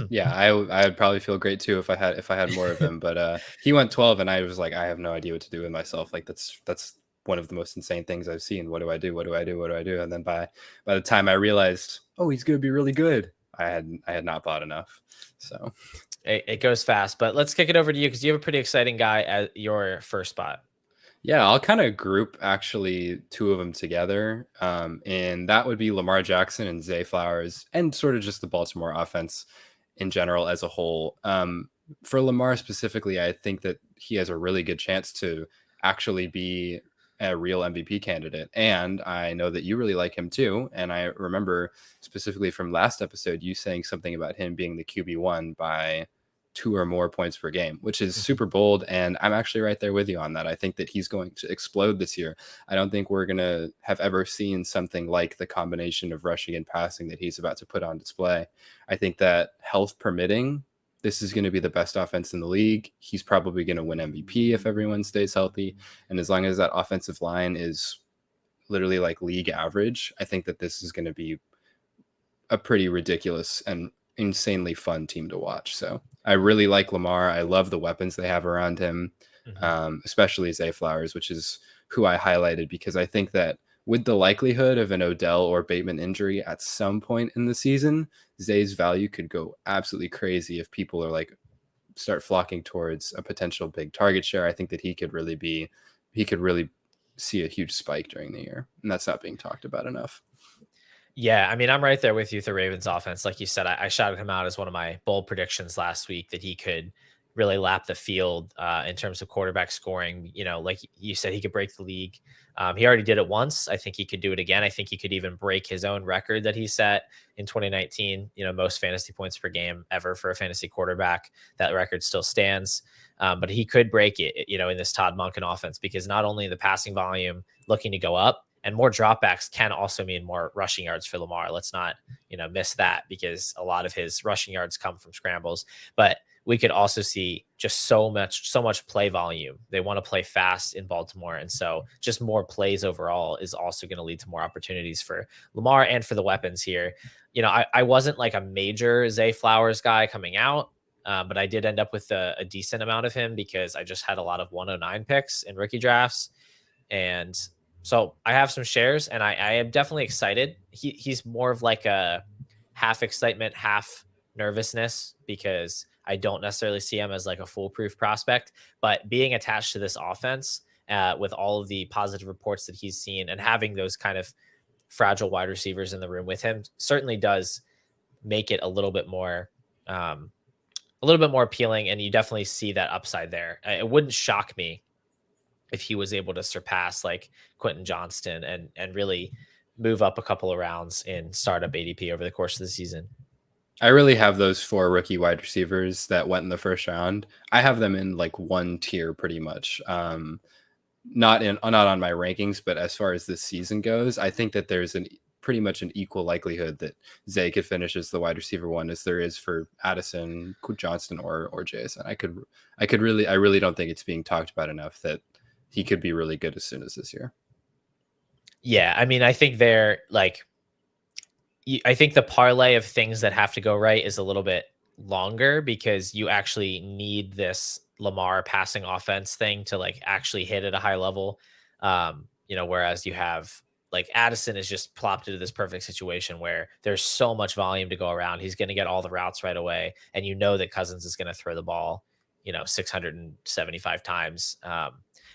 Yeah, I would probably feel great too if I had more of him. But he went 12, and I was like, I have no idea what to do with myself. Like that's one of the most insane things I've seen. What do I do? What do I do? What do I do? And then by the time I realized, oh, he's gonna be really good, I had not bought enough. So it goes fast. But let's kick it over to you because you have a pretty exciting guy at your first spot. Yeah, I'll kind of group actually 2 of them together. And that would be Lamar Jackson and Zay Flowers, and sort of just the Baltimore offense in general as a whole. For Lamar specifically, I think that he has a really good chance to actually be a real MVP candidate. And I know that you really like him too. And I remember specifically from last episode, you saying something about him being the QB1 by 2 or more points per game, which is super bold. And I'm actually right there with you on that. I think that he's going to explode this year. I don't think we're going to have ever seen something like the combination of rushing and passing that he's about to put on display. I think that health permitting, this is going to be the best offense in the league. He's probably going to win MVP if everyone stays healthy. And as long as that offensive line is literally like league average, I think that this is going to be a pretty ridiculous and insanely fun team to watch. So I really like Lamar. I love the weapons they have around him, especially Zay Flowers, which is who I highlighted because I think that with the likelihood of an Odell or Bateman injury at some point in the season, Zay's value could go absolutely crazy if people are like start flocking towards a potential big target share. I think that he could really see a huge spike during the year, and that's not being talked about enough. Yeah, I mean, I'm right there with you with the Ravens offense. Like you said, I shouted him out as one of my bold predictions last week that he could really lap the field in terms of quarterback scoring. Like you said, he could break the league. He already did it once. I think he could do it again. I think he could even break his own record that he set in 2019, most fantasy points per game ever for a fantasy quarterback. That record still stands. But he could break it, in this Todd Monken offense, because not only the passing volume looking to go up, and more dropbacks can also mean more rushing yards for Lamar. Let's not, miss that, because a lot of his rushing yards come from scrambles. But we could also see just so much play volume. They want to play fast in Baltimore. And so just more plays overall is also going to lead to more opportunities for Lamar and for the weapons here. I wasn't like a major Zay Flowers guy coming out, but I did end up with a decent amount of him because I just had a lot of 109 picks in rookie drafts. And so I have some shares, and I am definitely excited. He's more of like a half excitement, half nervousness, because I don't necessarily see him as like a foolproof prospect. But being attached to this offense with all of the positive reports that he's seen and having those kind of fragile wide receivers in the room with him certainly does make it a little bit more appealing. And you definitely see that upside there. It wouldn't shock me if he was able to surpass like Quentin Johnston and really move up a couple of rounds in startup ADP over the course of the season. I really have those 4 rookie wide receivers that went in the first round. I have them in like one tier pretty much. Not on my rankings, but as far as this season goes, I think that there's pretty much an equal likelihood that Zay could finish as the wide receiver 1 as there is for Addison, Johnston, or Jason. I really don't think it's being talked about enough that he could be really good as soon as this year. Yeah, I mean, I think they're like, I think the parlay of things that have to go right is a little bit longer because you actually need this Lamar passing offense thing to like actually hit at a high level. Whereas you have like Addison is just plopped into this perfect situation where there's so much volume to go around. He's going to get all the routes right away. And that Cousins is going to throw the ball, 675 times.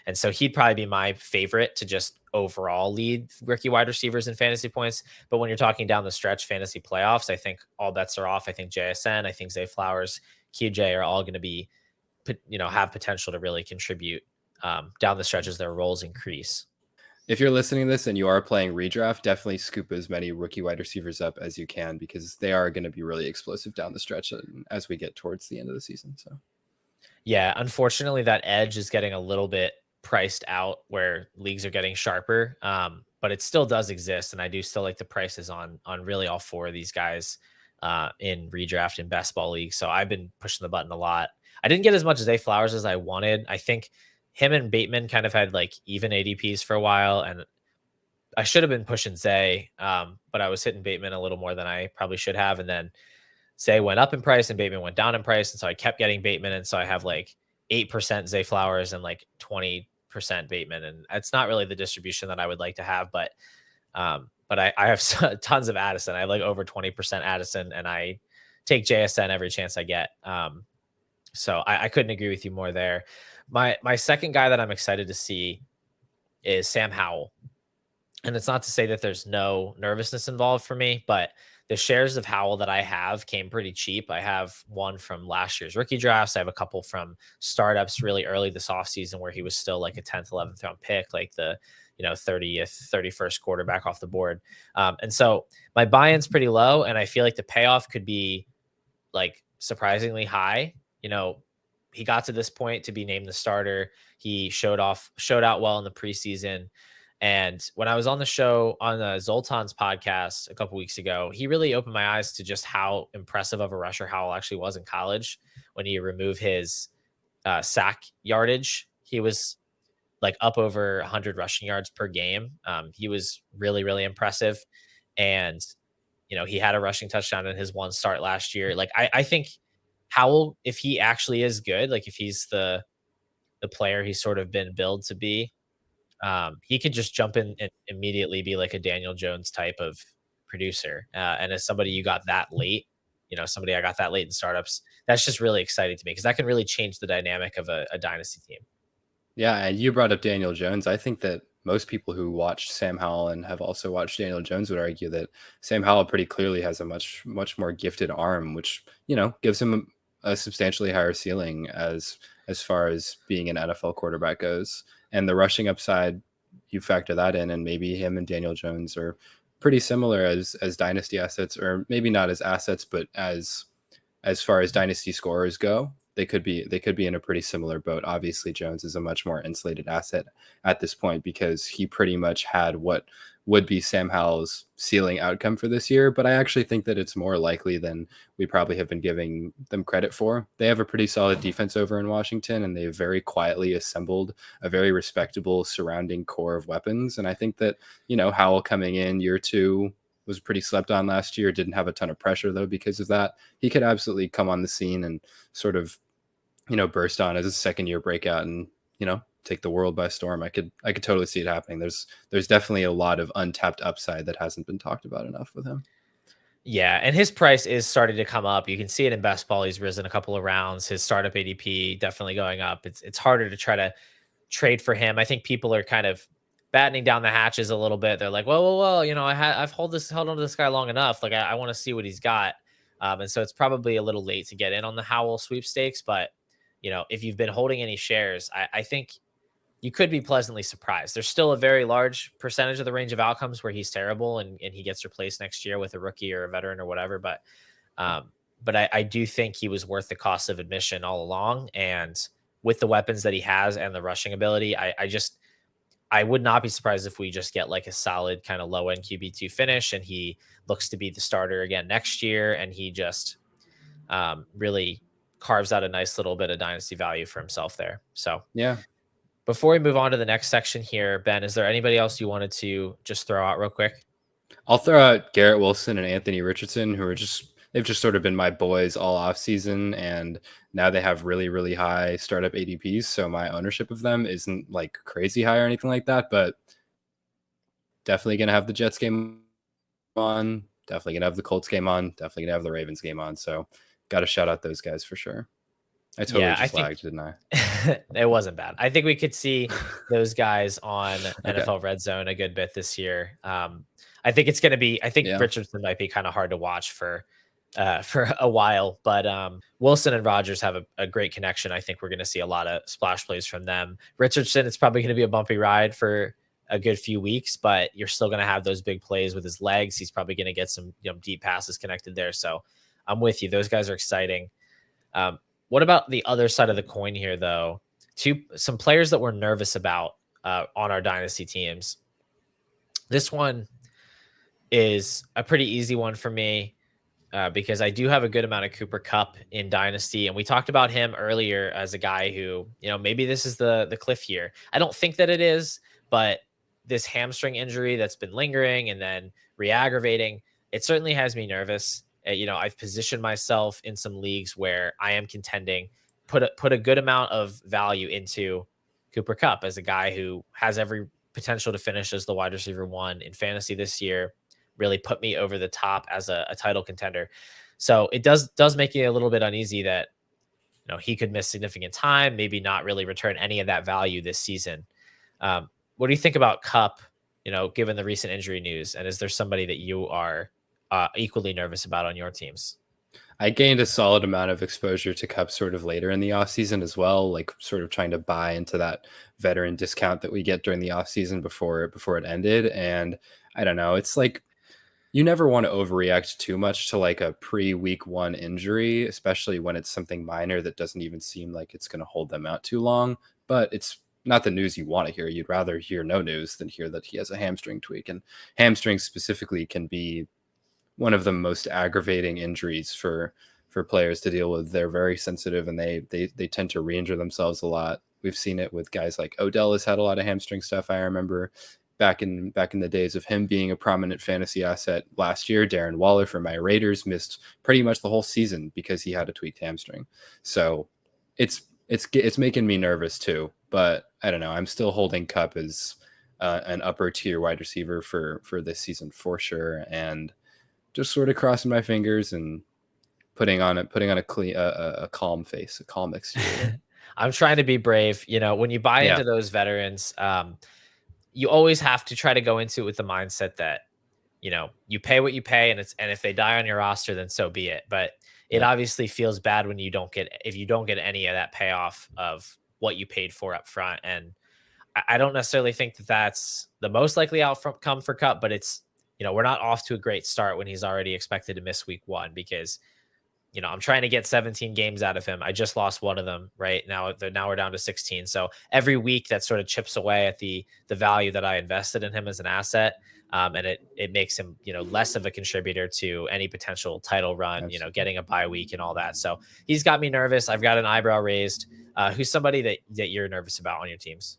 And so he'd probably be my favorite to just overall lead rookie wide receivers in fantasy points. But when you're talking down the stretch fantasy playoffs, I think all bets are off. I think JSN, I think Zay Flowers, QJ are all going to be, have potential to really contribute down the stretch as their roles increase. If you're listening to this and you are playing redraft, definitely scoop as many rookie wide receivers up as you can, because they are going to be really explosive down the stretch as we get towards the end of the season. So Yeah, unfortunately, that edge is getting a little bit priced out where leagues are getting sharper. But it still does exist, and I do still like the prices on really all four of these guys in redraft and best ball leagues. So I've been pushing the button a lot. I didn't get as much Zay Flowers as I wanted. I think him and Bateman kind of had like even ADPs for a while, and I should have been pushing Zay, but I was hitting Bateman a little more than I probably should have, and then Zay went up in price and Bateman went down in price. And so I kept getting Bateman. And so I have like 8% Zay Flowers and like 20% Bateman. And it's not really the distribution that I would like to have, but I have tons of Addison. I have like over 20% Addison, and I take JSN every chance I get. So I couldn't agree with you more there. My second guy that I'm excited to see is Sam Howell. And it's not to say that there's no nervousness involved for me, but the shares of Howell that I have came pretty cheap. I have one from last year's rookie drafts. I have a couple from startups really early this offseason where he was still like a 10th, 11th round pick, like the 30th, 31st quarterback off the board. And so my buy-in's pretty low, and I feel like the payoff could be like surprisingly high. He got to this point to be named the starter. He showed out well in the preseason. And when I was on the show on Zoltan's podcast a couple weeks ago, he really opened my eyes to just how impressive of a rusher Howell actually was in college. When you remove his sack yardage, he was like up over 100 rushing yards per game. He was really, really impressive. And, he had a rushing touchdown in his one start last year. Like, I think Howell, if he actually is good, like if he's the player he's sort of been billed to be, he could just jump in and immediately be like a Daniel Jones type of producer. And as somebody you got that late, somebody I got that late in startups, that's just really exciting to me because that can really change the dynamic of a dynasty team. Yeah, and you brought up Daniel Jones. I think that most people who watched Sam Howell and have also watched Daniel Jones would argue that Sam Howell pretty clearly has a much more gifted arm, which gives him a substantially higher ceiling as far as being an NFL quarterback goes. And the rushing upside, you factor that in, and maybe him and Daniel Jones are pretty similar as dynasty assets, or maybe not as assets, but as far as dynasty scorers go. They could be in a pretty similar boat. Obviously, Jones is a much more insulated asset at this point because he pretty much had what would be Sam Howell's ceiling outcome for this year. But I actually think that it's more likely than we probably have been giving them credit for. They have a pretty solid defense over in Washington, and they've very quietly assembled a very respectable surrounding core of weapons. And I think that, Howell coming in year two was pretty slept on last year, didn't have a ton of pressure though because of that. He could absolutely come on the scene and sort of burst on as a second year breakout and, take the world by storm. I could totally see it happening. There's definitely a lot of untapped upside that hasn't been talked about enough with him. Yeah, and his price is starting to come up. You can see it in best ball. He's risen a couple of rounds. His startup ADP definitely going up. It's harder to try to trade for him. I think people are kind of battening down the hatches a little bit. They're like, well, I've held on to this guy long enough. Like I want to see what he's got. And so it's probably a little late to get in on the Howell sweepstakes, but if you've been holding any shares, I think you could be pleasantly surprised. There's still a very large percentage of the range of outcomes where he's terrible and he gets replaced next year with a rookie or a veteran or whatever. But I do think he was worth the cost of admission all along. And with the weapons that he has and the rushing ability, I would not be surprised if we just get like a solid kind of low end QB2 finish and he looks to be the starter again next year. And he just really carves out a nice little bit of dynasty value for himself there. So Yeah. before we move on to the next section here, Ben, is there anybody else you wanted to just throw out real quick? I'll throw out Garrett Wilson and Anthony Richardson, who they've just sort of been my boys all off season, and now they have really, really high startup ADPs. So my ownership of them isn't like crazy high or anything like that, but definitely going to have the Jets game on, definitely going to have the Colts game on, definitely going to have the Ravens game on. So got to shout out those guys for sure. I totally lagged, didn't I? It wasn't bad. I think we could see those guys on Okay. NFL Red Zone a good bit this year. I think it's going to be. I think Richardson might be kind of hard to watch for a while, but Wilson and Rodgers have a great connection. I think we're going to see a lot of splash plays from them. Richardson, it's probably going to be a bumpy ride for a good few weeks, but you're still going to have those big plays with his legs. He's probably going to get some deep passes connected there. So I'm with you. Those guys are exciting. What about the other side of the coin here, though? Some players that we're nervous about on our dynasty teams. This one is a pretty easy one for me because I do have a good amount of Cooper Kupp in Dynasty, and we talked about him earlier as a guy who, maybe this is the cliff here. I don't think that it is, but this hamstring injury that's been lingering and then re-aggravating, it certainly has me nervous. I've positioned myself in some leagues where I am contending, put a good amount of value into Cooper Kupp as a guy who has every potential to finish as the wide receiver one in fantasy this year, really put me over the top as a title contender. So it does make you a little bit uneasy that he could miss significant time, maybe not really return any of that value this season. What do you think about Kupp, given the recent injury news? And is there somebody that you are equally nervous about on your teams? I gained a solid amount of exposure to Kupp sort of later in the offseason as well, like sort of trying to buy into that veteran discount that we get during the offseason before it ended. And I don't know, it's like you never want to overreact too much to like a pre-week one injury, especially when it's something minor that doesn't even seem like it's going to hold them out too long. But it's not the news you want to hear. You'd rather hear no news than hear that he has a hamstring tweak. And hamstrings specifically can be one of the most aggravating injuries for players to deal with. They're very sensitive and they tend to re-injure themselves a lot. We've seen it with guys like Odell has had a lot of hamstring stuff. I remember back in the days of him being a prominent fantasy asset last year, Darren Waller for my Raiders missed pretty much the whole season because he had a tweaked hamstring. So it's making me nervous too, but I don't know. I'm still holding Kupp as an upper tier wide receiver for this season for sure. And just sort of crossing my fingers and putting on a calm face, a calm exterior. I'm trying to be brave. When you buy into those veterans, you always have to try to go into it with the mindset that, you pay what you pay, and if they die on your roster, then so be it. But it obviously feels bad when you don't get any of that payoff of what you paid for up front. And I don't necessarily think that that's the most likely outcome for Kupp, but it's, we're not off to a great start when he's already expected to miss week one because, I'm trying to get 17 games out of him. I just lost one of them right now. Now we're down to 16. So every week that sort of chips away at the value that I invested in him as an asset. And it makes him, less of a contributor to any potential title run, Absolutely. Getting a bye week and all that. So he's got me nervous. I've got an eyebrow raised. Who's somebody that you're nervous about on your teams?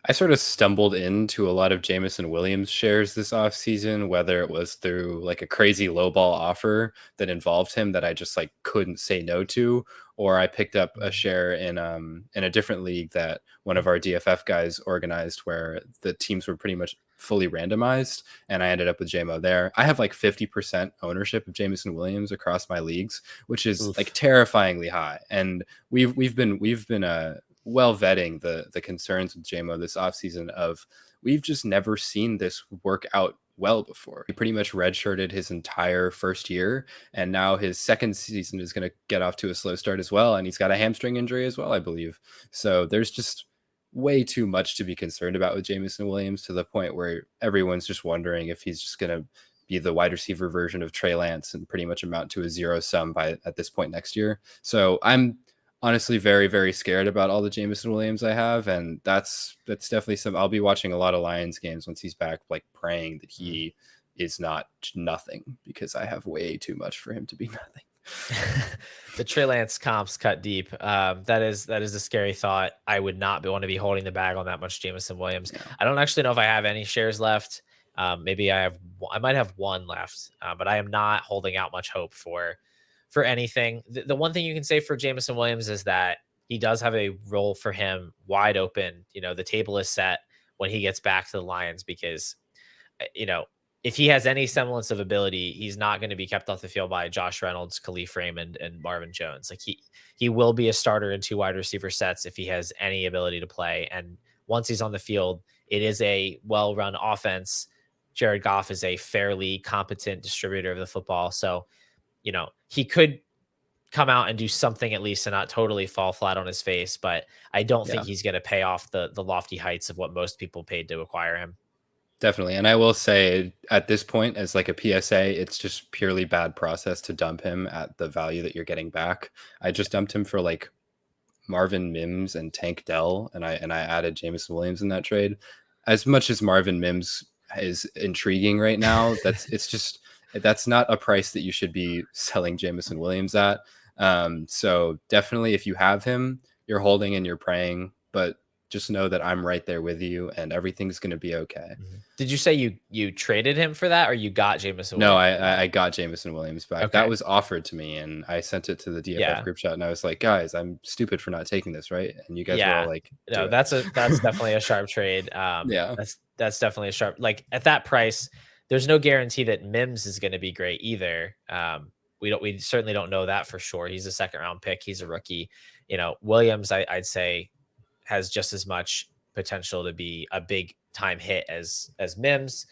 I sort of stumbled into a lot of Jamison Williams shares this offseason, whether it was through like a crazy lowball offer that involved him that I just like couldn't say no to, or I picked up a share in a different league that one of our DFF guys organized where the teams were pretty much fully randomized, and I ended up with JMO there. I have like 50% ownership of Jameson Williams across my leagues, which is like terrifyingly high. And we've been well vetting the concerns with JMO this offseason of we've just never seen this work out well before. He pretty much redshirted his entire first year, and now his second season is going to get off to a slow start as well, and he's got a hamstring injury as well, I believe. So there's just way too much to be concerned about with Jameson Williams, to the point where everyone's just wondering if he's just going to be the wide receiver version of Trey Lance and pretty much amount to a zero sum at this point next year. So I'm honestly very, very scared about all the Jameson Williams I have, and that's definitely some. I'll be watching a lot of Lions games once he's back, like praying that he is not nothing, because I have way too much for him to be nothing. The Trey Lance comps cut deep. That is a scary thought. I would not want to be holding the bag on that much Jameson Williams. Yeah. I don't actually know if I have any shares left. Maybe I might have one left, but I am not holding out much hope for anything. The one thing you can say for Jameson Williams is that he does have a role for him wide open. The table is set when he gets back to the Lions because, if he has any semblance of ability, he's not going to be kept off the field by Josh Reynolds, Khalif Raymond, and Marvin Jones. Like he will be a starter in two wide receiver sets if he has any ability to play. And once he's on the field, it is a well-run offense. Jared Goff is a fairly competent distributor of the football. So, he could come out and do something at least and not totally fall flat on his face, but I don't think he's going to pay off the lofty heights of what most people paid to acquire him. Definitely. And I will say at this point, as like a PSA, it's just purely bad process to dump him at the value that you're getting back. I just dumped him for like Marvin Mims and Tank Dell, and I added Jameson Williams in that trade. As much as Marvin Mims is intriguing right now, that's not a price that you should be selling Jamison Williams at. So definitely, if you have him, you're holding and you're praying, but just know that I'm right there with you, and everything's going to be okay. Did you say you traded him for that, or you got Jameson No, Williams? I got Jameson Williams back. That Okay. was offered to me, and I sent it to the DFF Yeah. group chat, and I was like, "Guys, I'm stupid for not taking this, right?" And you guys were all Yeah. like, "Do No, it." that's definitely a sharp trade. Yeah. That's definitely a sharp, like at that price, there's no guarantee that Mims is going to be great either. We certainly don't know that for sure. He's a second round pick. He's a rookie. Williams, I'd say, has just as much potential to be a big time hit as Mims.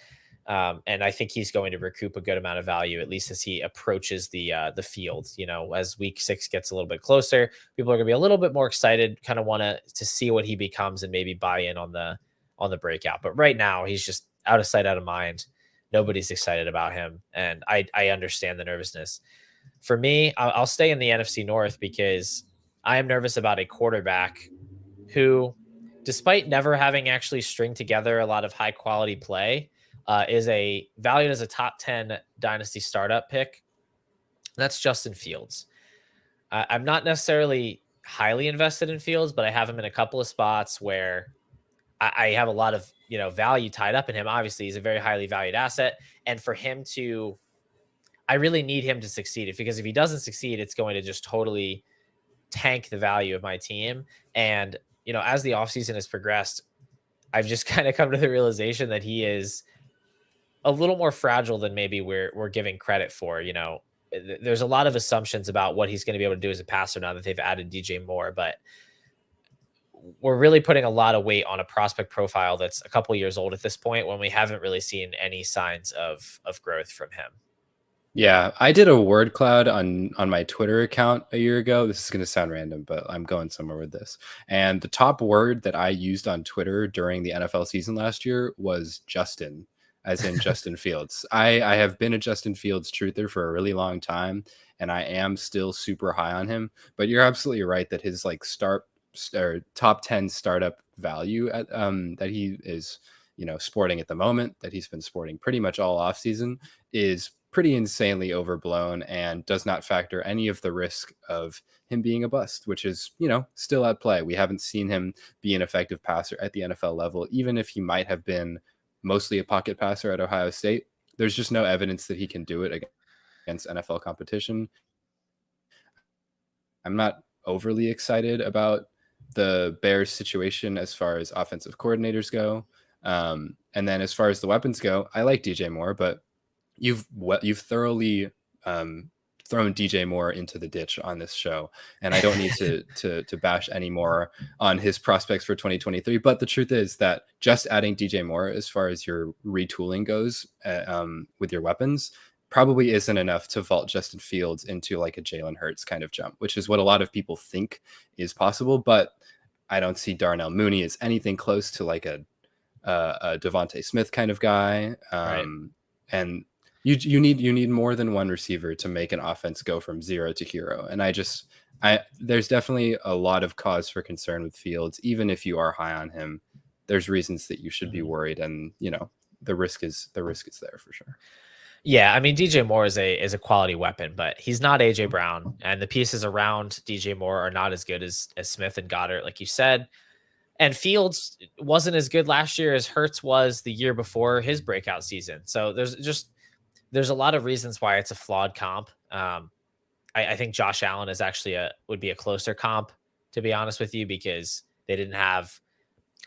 And I think he's going to recoup a good amount of value, at least as he approaches the field. As week 6 gets a little bit closer, people are going to be a little bit more excited, kind of want to see what he becomes and maybe buy in on the breakout. But right now, he's just out of sight, out of mind. Nobody's excited about him, and I understand the nervousness. For me, I'll stay in the NFC North because I am nervous about a quarterback who, despite never having actually stringed together a lot of high quality play, is valued as a top 10 dynasty startup pick. That's Justin Fields. I'm not necessarily highly invested in Fields, but I have him in a couple of spots where I have a lot of value tied up in him. Obviously, he's a very highly valued asset, and for him to, I really need him to succeed, because if he doesn't succeed, it's going to just totally tank the value of my team. And as the offseason has progressed, I've just kind of come to the realization that he is a little more fragile than maybe we're giving credit for. There's a lot of assumptions about what he's going to be able to do as a passer now that they've added DJ Moore, but we're really putting a lot of weight on a prospect profile that's a couple years old at this point, when we haven't really seen any signs of growth from him. Yeah, I did a word cloud on my Twitter account a year ago. This is going to sound random, but I'm going somewhere with this. And the top word that I used on Twitter during the NFL season last year was Justin, as in Justin Fields. I have been a Justin Fields truther for a really long time, and I am still super high on him. But you're absolutely right that his like top 10 startup value at that he is sporting at the moment, that he's been sporting pretty much all offseason, is pretty insanely overblown and does not factor any of the risk of him being a bust, which is, still at play. We haven't seen him be an effective passer at the NFL level, even if he might have been mostly a pocket passer at Ohio State. There's just no evidence that he can do it against NFL competition. I'm not overly excited about the Bears situation as far as offensive coordinators go. And then as far as the weapons go, I like DJ Moore, but you've thoroughly thrown DJ Moore into the ditch on this show, and I don't need to bash anymore on his prospects for 2023. But the truth is that just adding DJ Moore, as far as your retooling goes, with your weapons, probably isn't enough to vault Justin Fields into like a Jalen Hurts kind of jump, which is what a lot of people think is possible. But I don't see Darnell Mooney as anything close to like a Devontae Smith kind of guy. Right. And you need more than one receiver to make an offense go from zero to hero. And there's definitely a lot of cause for concern with Fields. Even if you are high on him, there's reasons that you should be worried. And the risk is there for sure. Yeah, I mean, DJ Moore is a quality weapon, but he's not AJ Brown, and the pieces around DJ Moore are not as good as Smith and Goddard, like you said. And Fields wasn't as good last year as Hurts was the year before his breakout season. So there's a lot of reasons why it's a flawed comp. I think Josh Allen is actually would be a closer comp, to be honest with you, because they didn't have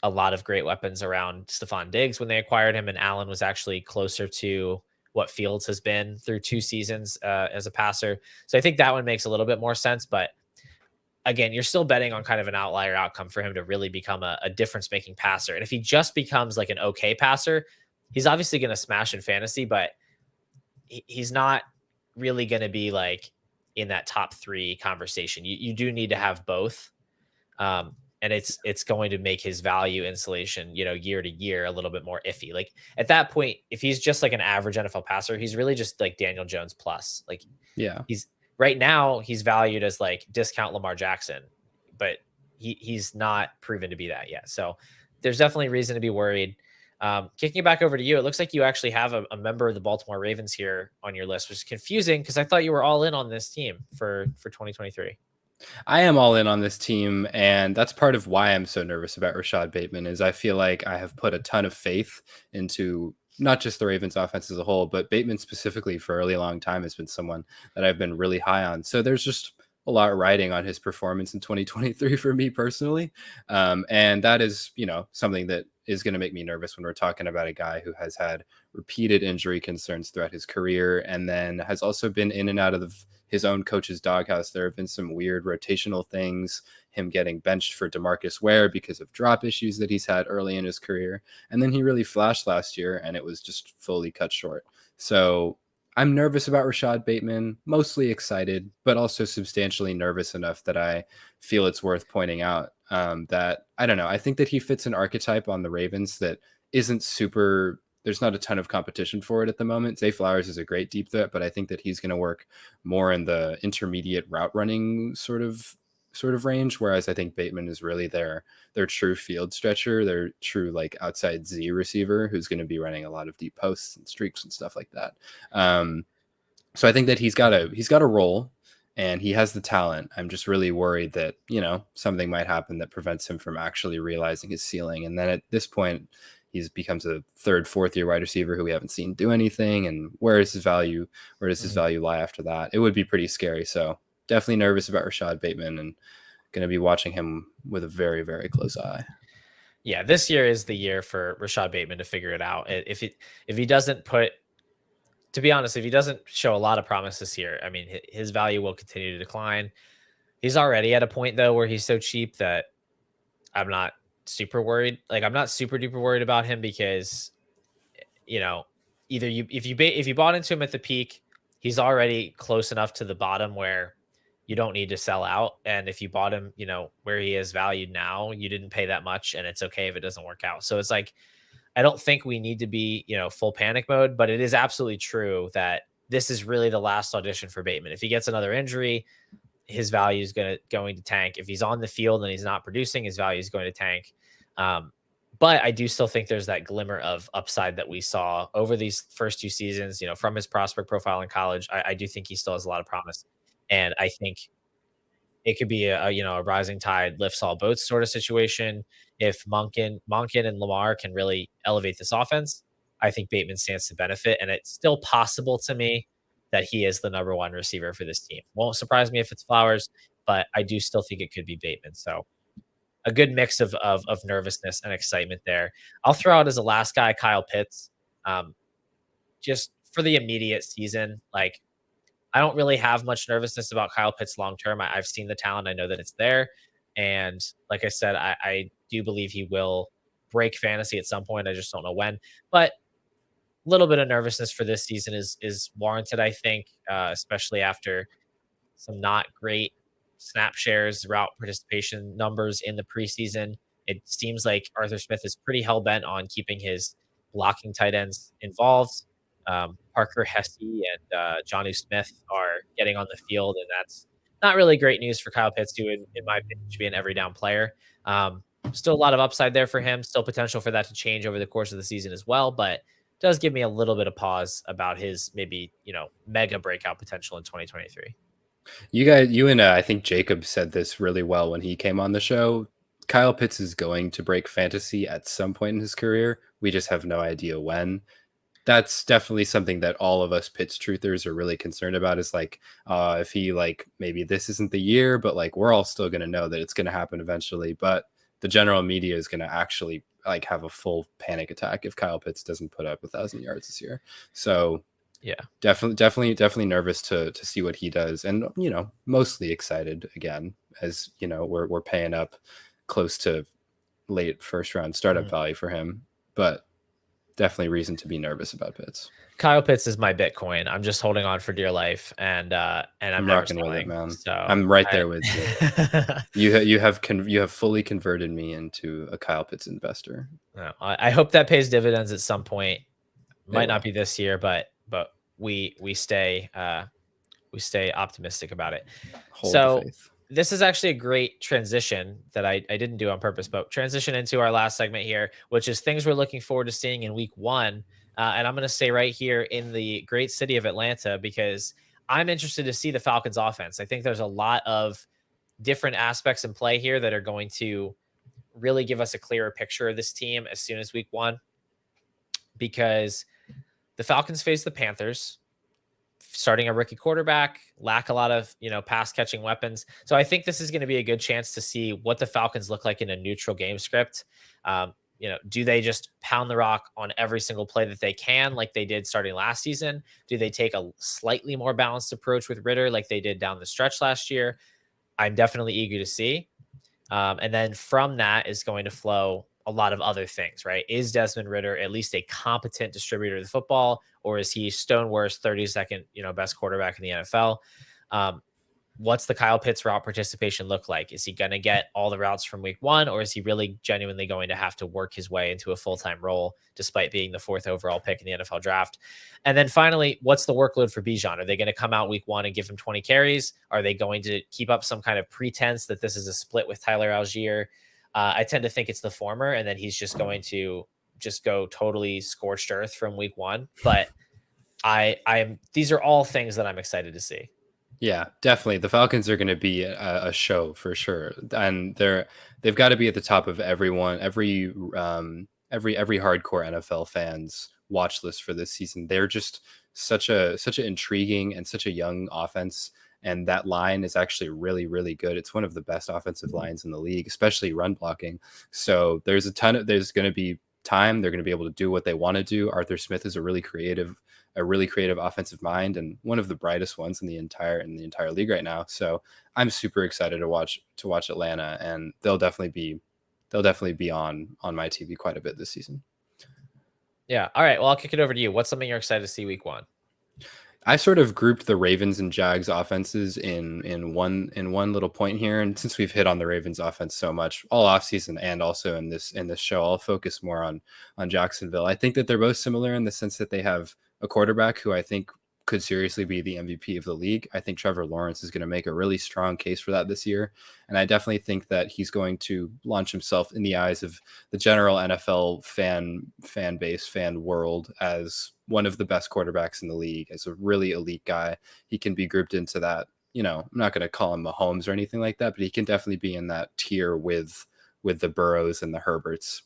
a lot of great weapons around Stephon Diggs when they acquired him, and Allen was actually closer to what Fields has been through 2 seasons as a passer. So I think that one makes a little bit more sense. But again, you're still betting on kind of an outlier outcome for him to really become a difference-making passer. And if he just becomes like an okay passer, he's obviously going to smash in fantasy, but he's not really going to be like in that top 3 conversation. You do need to have both. and it's going to make his value insulation, year to year a little bit more iffy. Like at that point, if he's just like an average NFL passer, he's really just like Daniel Jones plus. Like Yeah. he's right now he's valued as like discount Lamar Jackson, but he's not proven to be that yet. So there's definitely reason to be worried. Kicking it back over to you, it looks like you actually have a member of the Baltimore Ravens here on your list, which is confusing because I thought you were all in on this team for 2023. I am all in on this team, and that's part of why I'm so nervous about Rashad Bateman is I feel like I have put a ton of faith into not just the Ravens offense as a whole, but Bateman specifically for a really long time has been someone that I've been really high on. So there's just a lot riding on his performance in 2023 for me personally. And that is, something that is going to make me nervous when we're talking about a guy who has had repeated injury concerns throughout his career and then has also been in and out of his own coach's doghouse. There have been some weird rotational things, him getting benched for DeMarcus Ware because of drop issues that he's had early in his career. And then he really flashed last year and it was just fully cut short. So I'm nervous about Rashad Bateman, mostly excited, but also substantially nervous enough that I feel it's worth pointing out that, I don't know, I think that he fits an archetype on the Ravens that isn't super, there's not a ton of competition for it at the moment. Zay Flowers is a great deep threat, but I think that he's going to work more in the intermediate route running sort of range, whereas I think Bateman is really their true field stretcher, their true like outside Z receiver who's going to be running a lot of deep posts and streaks and stuff like that. So I think that he's got a role and he has the talent. I'm just really worried that, something might happen that prevents him from actually realizing his ceiling. And then at this point, he becomes a third, fourth year wide receiver who we haven't seen do anything. And where is his value? Where does his value lie after that? It would be pretty scary. So definitely nervous about Rashad Bateman and going to be watching him with a very, very close eye. Yeah, this year is the year for Rashad Bateman to figure it out. If he doesn't to be honest, if he doesn't show a lot of promise this year, I mean, his value will continue to decline. He's already at a point though where he's so cheap that I'm not super worried. Like I'm not super duper worried about him because either if you bought into him at the peak, he's already close enough to the bottom where you don't need to sell out. And if you bought him, where he is valued now, you didn't pay that much and it's okay if it doesn't work out. So it's like, I don't think we need to be, full panic mode, but it is absolutely true that this is really the last audition for Bateman. If he gets another injury, his value is going to tank. If he's on the field and he's not producing, his value is going to tank. But I do still think there's that glimmer of upside that we saw over these first two seasons, from his prospect profile in college. I do think he still has a lot of promise. And I think it could be a rising tide lifts all boats sort of situation. If Monken and Lamar can really elevate this offense, I think Bateman stands to benefit. And it's still possible to me that he is the number one receiver for this team. Won't surprise me if it's Flowers, but I do still think it could be Bateman. So a good mix of nervousness and excitement there. I'll throw out as a last guy, Kyle Pitts. Just for the immediate season, like I don't really have much nervousness about Kyle Pitts long term. I've seen the talent. I know that it's there. And like I said, I do believe he will break fantasy at some point. I just don't know when. But a little bit of nervousness for this season is warranted, I think, especially after some not great snap shares, route participation numbers in the preseason. It seems like Arthur Smith is pretty hell bent on keeping his blocking tight ends involved. Parker Hesse and Jonnu Smith are getting on the field, and that's not really great news for Kyle Pitts, who, in my opinion, should be an every down player. Still a lot of upside there for him. Still potential for that to change over the course of the season as well, but does give me a little bit of pause about his maybe mega breakout potential in 2023. You and I think Jacob said this really well when he came on the show. Kyle Pitts is going to break fantasy at some point in his career. We just have no idea when. That's definitely something that all of us Pitts truthers are really concerned about is like, if he maybe this isn't the year, but we're all still going to know that it's going to happen eventually. But the general media is going to actually have a full panic attack if Kyle Pitts doesn't put up 1,000 yards this year. So yeah, definitely nervous to see what he does. And, mostly excited again, as we're paying up close to late first round startup value for him, but definitely reason to be nervous about Pitts. Kyle Pitts is my Bitcoin. I'm just holding on for dear life, and I'm never rocking with it, selling. man. So I'm right there with you. You have fully converted me into a Kyle Pitts investor. No, I hope that pays dividends at some point. Might It not will. be this year, but we stay optimistic about it. Hold the So faith. this is actually a great transition that I didn't do on purpose, but transition into our last segment here, which is things we're looking forward to seeing in week 1. And I'm going to stay right here in the great city of Atlanta because I'm interested to see the Falcons offense. I think there's a lot of different aspects in play here that are going to really give us a clearer picture of this team as soon as week 1, because the Falcons face the Panthers, starting a rookie quarterback, lack a lot of, pass catching weapons. So I think this is going to be a good chance to see what the Falcons look like in a neutral game script. Do they just pound the rock on every single play that they can, like they did starting last season? Do they take a slightly more balanced approach with Ritter, like they did down the stretch last year? I'm definitely eager to see. And then from that is going to flow a lot of other things, right? Is Desmond Ritter at least a competent distributor of the football, or is he stone worst 32nd, best quarterback in the NFL? What's the Kyle Pitts route participation look like? Is he going to get all the routes from week 1, or is he really genuinely going to have to work his way into a full-time role despite being the 4th overall pick in the NFL draft? And then finally, what's the workload for Bijan? Are they going to come out week 1 and give him 20 carries? Are they going to keep up some kind of pretense that this is a split with Tyler Algier? I tend to think it's the former, and then he's just going to just go totally scorched earth from week 1. But these are all things that I'm excited to see. Yeah, definitely. The Falcons are going to be a show for sure, and they've got to be at the top of every hardcore NFL fans watch list for this season. They're just such an intriguing and such a young offense, and that line is actually really, really good. It's one of the best offensive lines in the league, especially run blocking. So there's going to be time. They're going to be able to do what they want to do. Arthur Smith is a really creative offensive mind and one of the brightest ones in the entire league right now. So I'm super excited to watch Atlanta, and they'll definitely be on my TV quite a bit this season. Yeah. All right. Well, I'll kick it over to you. What's something you're excited to see week 1? I sort of grouped the Ravens and Jags offenses in one little point here, and since we've hit on the Ravens offense so much all offseason and also in this show, I'll focus more on Jacksonville. I think that they're both similar in the sense that they have a quarterback who I think could seriously be the MVP of the league. I think Trevor Lawrence is going to make a really strong case for that this year. And I definitely think that he's going to launch himself in the eyes of the general NFL fan base, fan world, as one of the best quarterbacks in the league, as a really elite guy. He can be grouped into that, I'm not going to call him Mahomes or anything like that, but he can definitely be in that tier with the Burrows and the Herberts,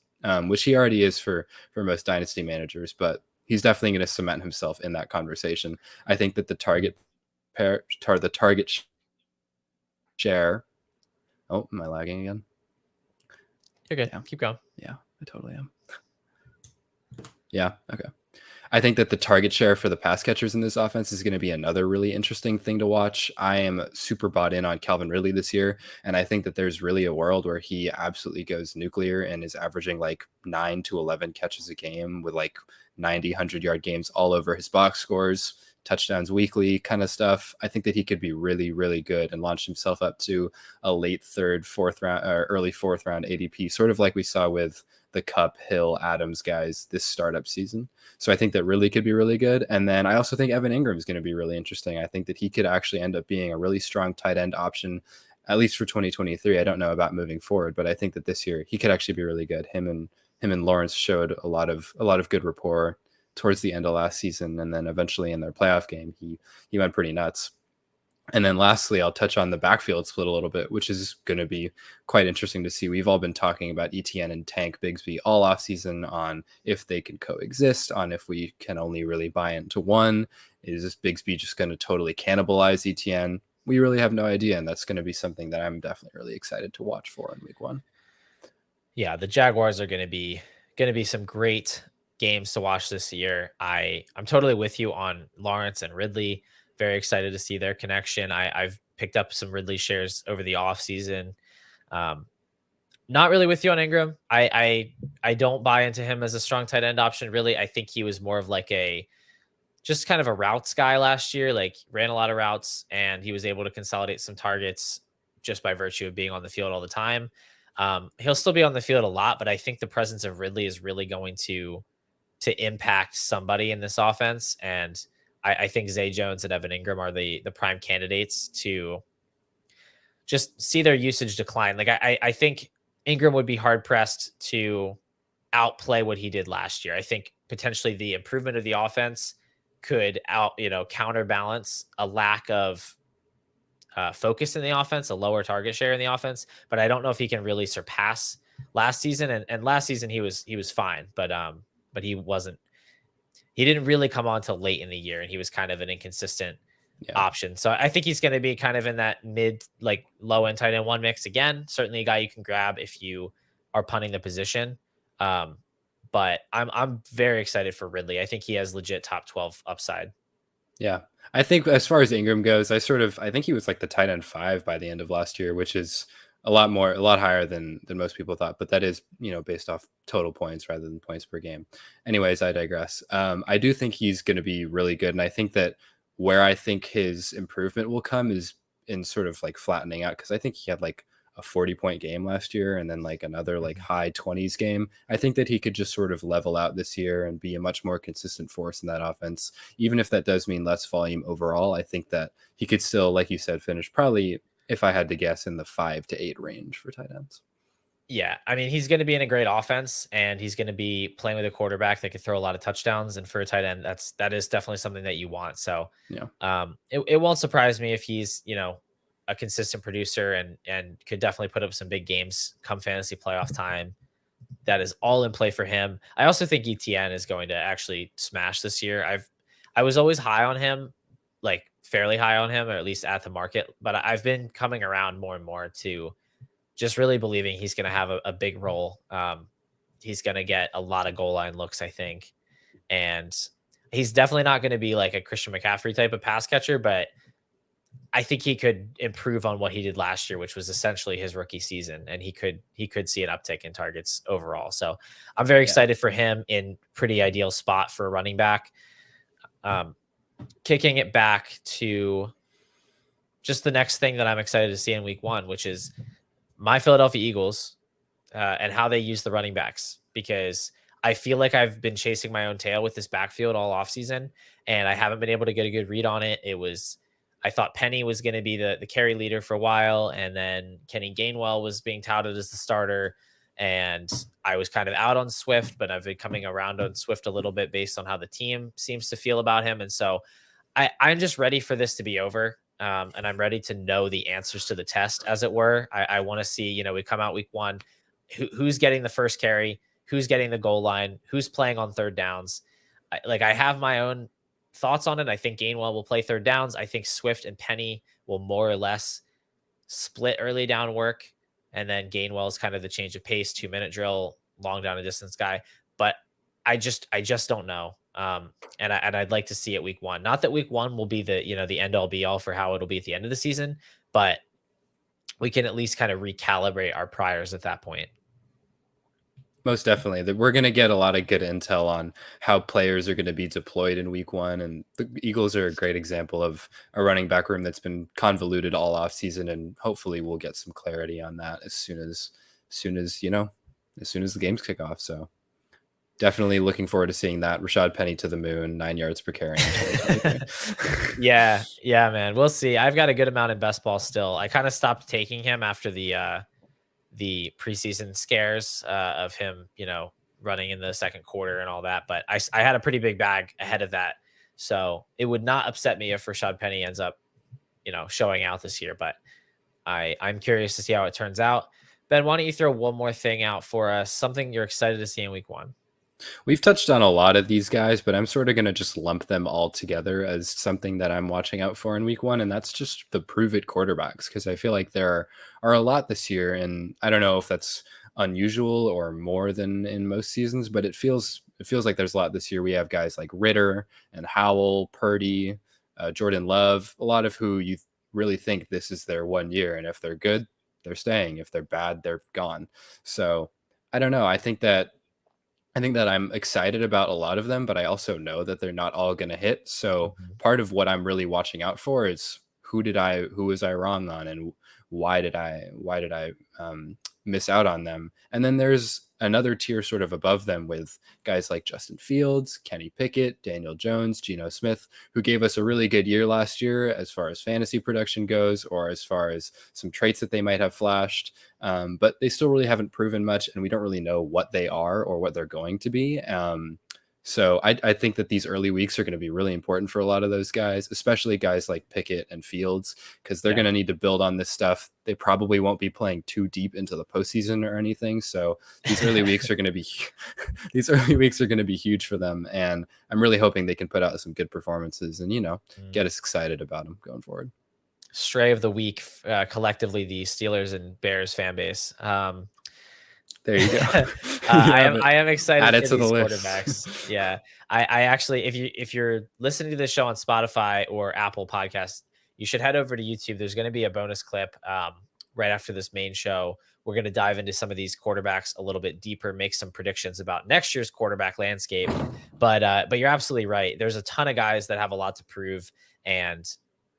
which he already is for most dynasty managers, but he's definitely going to cement himself in that conversation. I think that the target share. Oh, am I lagging again? You're good. Yeah. Keep going. Yeah, I totally am. Yeah. Okay. I think that the target share for the pass catchers in this offense is going to be another really interesting thing to watch. I am super bought in on Calvin Ridley this year, and I think that there's really a world where he absolutely goes nuclear and is averaging like 9 to 11 catches a game with like 90, 100-yard games all over his box scores, touchdowns weekly kind of stuff. I think that he could be really, really good and launch himself up to a late 3rd, 4th round or early 4th round ADP, sort of like we saw with the Cup, Hill, Adams guys this startup season. So I think that really could be really good. And then I also think Evan Ingram is going to be really interesting. I think that he could actually end up being a really strong tight end option, at least for 2023. I don't know about moving forward, but I think that this year he could actually be really good. Him and Lawrence showed a lot of good rapport towards the end of last season, and then eventually in their playoff game, he went pretty nuts. And then lastly, I'll touch on the backfield split a little bit, which is going to be quite interesting to see. We've all been talking about ETN and Tank Bigsby all offseason on if they can coexist, on if we can only really buy into one. Is this Bigsby just going to totally cannibalize ETN? We really have no idea, and that's going to be something that I'm definitely really excited to watch for in week 1. Yeah, the Jaguars are going to be some great games to watch this year. I'm totally with you on Lawrence and Ridley. Very excited to see their connection. I've picked up some Ridley shares over the off season. Not really with you on Ingram. I don't buy into him as a strong tight end option. Really, I think he was more of like a just kind of a routes guy last year. Like ran a lot of routes, and he was able to consolidate some targets just by virtue of being on the field all the time. He'll still be on the field a lot, but I think the presence of Ridley is really going to impact somebody in this offense. And I think Zay Jones and Evan Ingram are the prime candidates to just see their usage decline. Like I think Ingram would be hard pressed to outplay what he did last year. I think potentially the improvement of the offense could counterbalance a lack of focus in the offense, a lower target share in the offense. But I don't know if he can really surpass last season. And last season he was fine, but he wasn't. He didn't really come on till late in the year, and he was kind of an inconsistent option. So I think he's going to be kind of in that mid, like low end tight end one mix again. Certainly a guy you can grab if you are punting the position. But I'm very excited for Ridley. I think he has legit top 12 upside. Yeah. I think as far as Ingram goes, I think he was like the tight end 5 by the end of last year, which is a lot higher than most people thought. But that is, based off total points rather than points per game. Anyways, I digress. I do think he's going to be really good. And I think that where I think his improvement will come is in sort of like flattening out. Cause I think he had like a 40-point game last year and then like another like high 20s game. I think that he could just sort of level out this year and be a much more consistent force in that offense. Even if that does mean less volume overall, I think that he could still, like you said, finish probably, if I had to guess, in the 5 to 8 range for tight ends. Yeah, I mean, he's going to be in a great offense, and he's going to be playing with a quarterback that could throw a lot of touchdowns. And for a tight end, that is definitely something that you want. So, yeah, it won't surprise me if he's a consistent producer and could definitely put up some big games come fantasy playoff time. That is all in play for him. I also think ETN is going to actually smash this year. I was always high on him, like fairly high on him, or at least at the market, but I've been coming around more and more to just really believing he's going to have a big role. He's going to get a lot of goal line looks, I think. And he's definitely not going to be like a Christian McCaffrey type of pass catcher, but I think he could improve on what he did last year, which was essentially his rookie season. And he could see an uptick in targets overall. So I'm very excited for him in pretty ideal spot for a running back. Kicking it back to just the next thing that I'm excited to see in week 1, which is my Philadelphia Eagles and how they use the running backs, because I feel like I've been chasing my own tail with this backfield all offseason, and I haven't been able to get a good read on it. I thought Penny was going to be the carry leader for a while, and then Kenny Gainwell was being touted as the starter, and I was kind of out on Swift, but I've been coming around on Swift a little bit based on how the team seems to feel about him. And so I'm just ready for this to be over. And I'm ready to know the answers to the test, as it were. I want to see, we come out week 1, who's getting the first carry, who's getting the goal line, who's playing on third downs. I have my own thoughts on it. I think Gainwell will play third downs. I think Swift and Penny will more or less split early down work. And then Gainwell is kind of the change of pace, 2-minute drill, long down and distance guy. But I just don't know. And I'd like to see it week 1. Not that week 1 will be the end all be all for how it'll be at the end of the season, but we can at least kind of recalibrate our priors at that point. Most definitely. We're going to get a lot of good intel on how players are going to be deployed in week 1. And the Eagles are a great example of a running back room that's been convoluted all off season. And hopefully we'll get some clarity on that as soon as the games kick off. So definitely looking forward to seeing that. Rashad Penny to the moon, 9 yards per carry. Yeah, man. We'll see. I've got a good amount in best ball still. I kind of stopped taking him after the preseason scares of him, running in the second quarter and all that. But I had a pretty big bag ahead of that. So it would not upset me if Rashad Penny ends up, showing out this year. But I'm curious to see how it turns out. Ben, why don't you throw one more thing out for us? Something you're excited to see in week 1. We've touched on a lot of these guys, but I'm sort of going to just lump them all together as something that I'm watching out for in week 1. And that's just the prove it quarterbacks, because I feel like there are a lot this year. And I don't know if that's unusual or more than in most seasons, but it feels like there's a lot this year. We have guys like Ritter and Howell, Purdy, Jordan Love, a lot of who you really think this is their 1 year. And if they're good, they're staying. If they're bad, they're gone. So I don't know. I think that I'm excited about a lot of them, but I also know that they're not all going to hit. So Mhm. part of what I'm really watching out for is who was I wrong on, and why did I miss out on them? And then there's another tier sort of above them with guys like Justin Fields, Kenny Pickett, Daniel Jones, Geno Smith, who gave us a really good year last year as far as fantasy production goes, or as far as some traits that they might have flashed. But they still really haven't proven much, and we don't really know what they are or what they're going to be. So I think that these early weeks are going to be really important for a lot of those guys, especially guys like Pickett and Fields, because they're going to need to build on this stuff. They probably won't be playing too deep into the postseason or anything. So these early weeks are going to be huge for them. And I'm really hoping they can put out some good performances and, get us excited about them going forward. Stray of the week, collectively, the Steelers and Bears fan base. There you go. I am excited Add it for to the these list. quarterbacks. Yeah, I actually, if you're listening to this show on Spotify or Apple Podcasts, you should head over to YouTube. There's going to be a bonus clip right after this main show. We're going to dive into some of these quarterbacks a little bit deeper, make some predictions about next year's quarterback landscape. But you're absolutely right. There's a ton of guys that have a lot to prove, and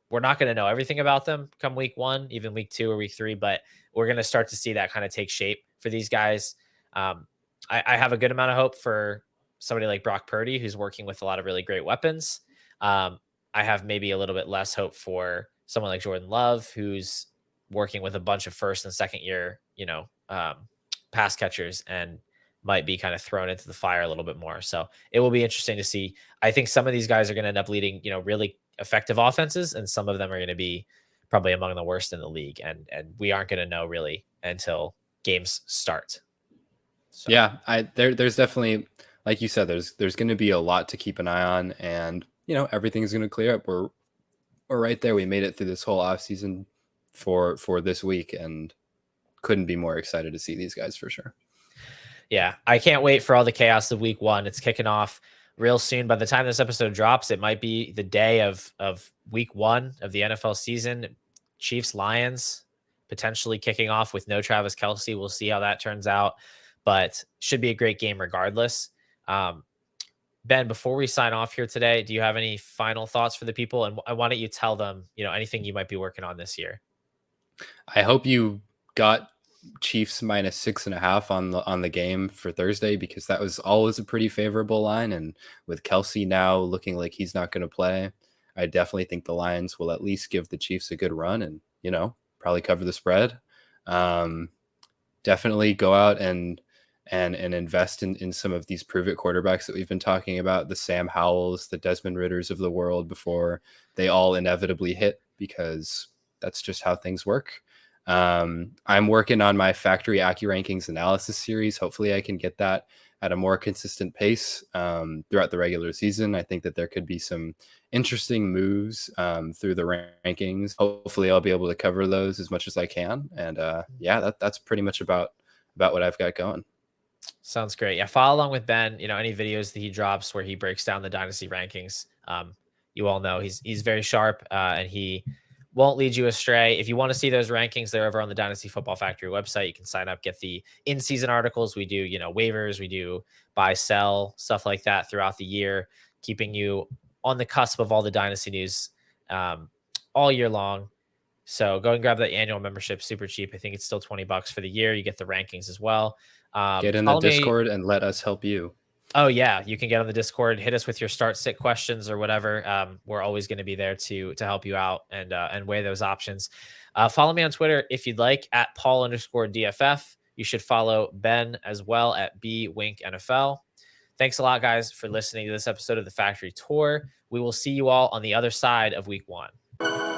we're not going to know everything about them come week 1, even week 2 or week 3, but we're going to start to see that kind of take shape for these guys. I have a good amount of hope for somebody like Brock Purdy, who's working with a lot of really great weapons. I have maybe a little bit less hope for someone like Jordan Love, who's working with a bunch of first and second year, pass catchers, and might be kind of thrown into the fire a little bit more. So it will be interesting to see. I think some of these guys are going to end up leading, really effective offenses, and some of them are going to be probably among the worst in the league. And we aren't going to know really until games start. So. Yeah, there's definitely, like you said, there's going to be a lot to keep an eye on, and everything's going to clear up. We're right there. We made it through this whole offseason for this week, and couldn't be more excited to see these guys for sure. Yeah, I can't wait for all the chaos of week 1. It's kicking off real soon. By the time this episode drops, it might be the day of week 1 of the NFL season. Chiefs Lions potentially kicking off with no Travis Kelce. We'll see how that turns out, but should be a great game regardless. Ben, before we sign off here today, do you have any final thoughts for the people? And why don't you tell them, anything you might be working on this year? I hope you got Chiefs -6.5 on the game for Thursday, because that was always a pretty favorable line. And with Kelce now looking like he's not going to play, I definitely think the Lions will at least give the Chiefs a good run and, probably cover the spread. Definitely go out and invest in some of these prove it quarterbacks that we've been talking about, the Sam Howells, the Desmond Ritters of the world, before they all inevitably hit, because that's just how things work. I'm working on my factory AccuRankings analysis series. Hopefully I can get that at a more consistent pace throughout the regular season. I think that there could be some interesting moves through the rankings. Hopefully I'll be able to cover those as much as I can. And that's pretty much about what I've got going. Sounds great. Yeah, follow along with Ben. Any videos that he drops where he breaks down the dynasty rankings. You all know he's very sharp and he won't lead you astray. If you want to see those rankings, they're over on the Dynasty Football Factory website. You can sign up, get the in-season articles. We do, waivers, we do buy, sell, stuff like that throughout the year, keeping you on the cusp of all the dynasty news all year long. So go and grab that annual membership, super cheap. I think it's still $20 for the year. You get the rankings as well. Get in the Discord and let us help you. Oh yeah, you can get on the Discord, hit us with your start sit questions or whatever. We're always going to be there to help you out and weigh those options. Follow me on Twitter if you'd like at Paul_DFF. You should follow Ben as well at BWinkNFL. Thanks a lot, guys, for listening to this episode of the Factory Tour. We will see you all on the other side of week 1.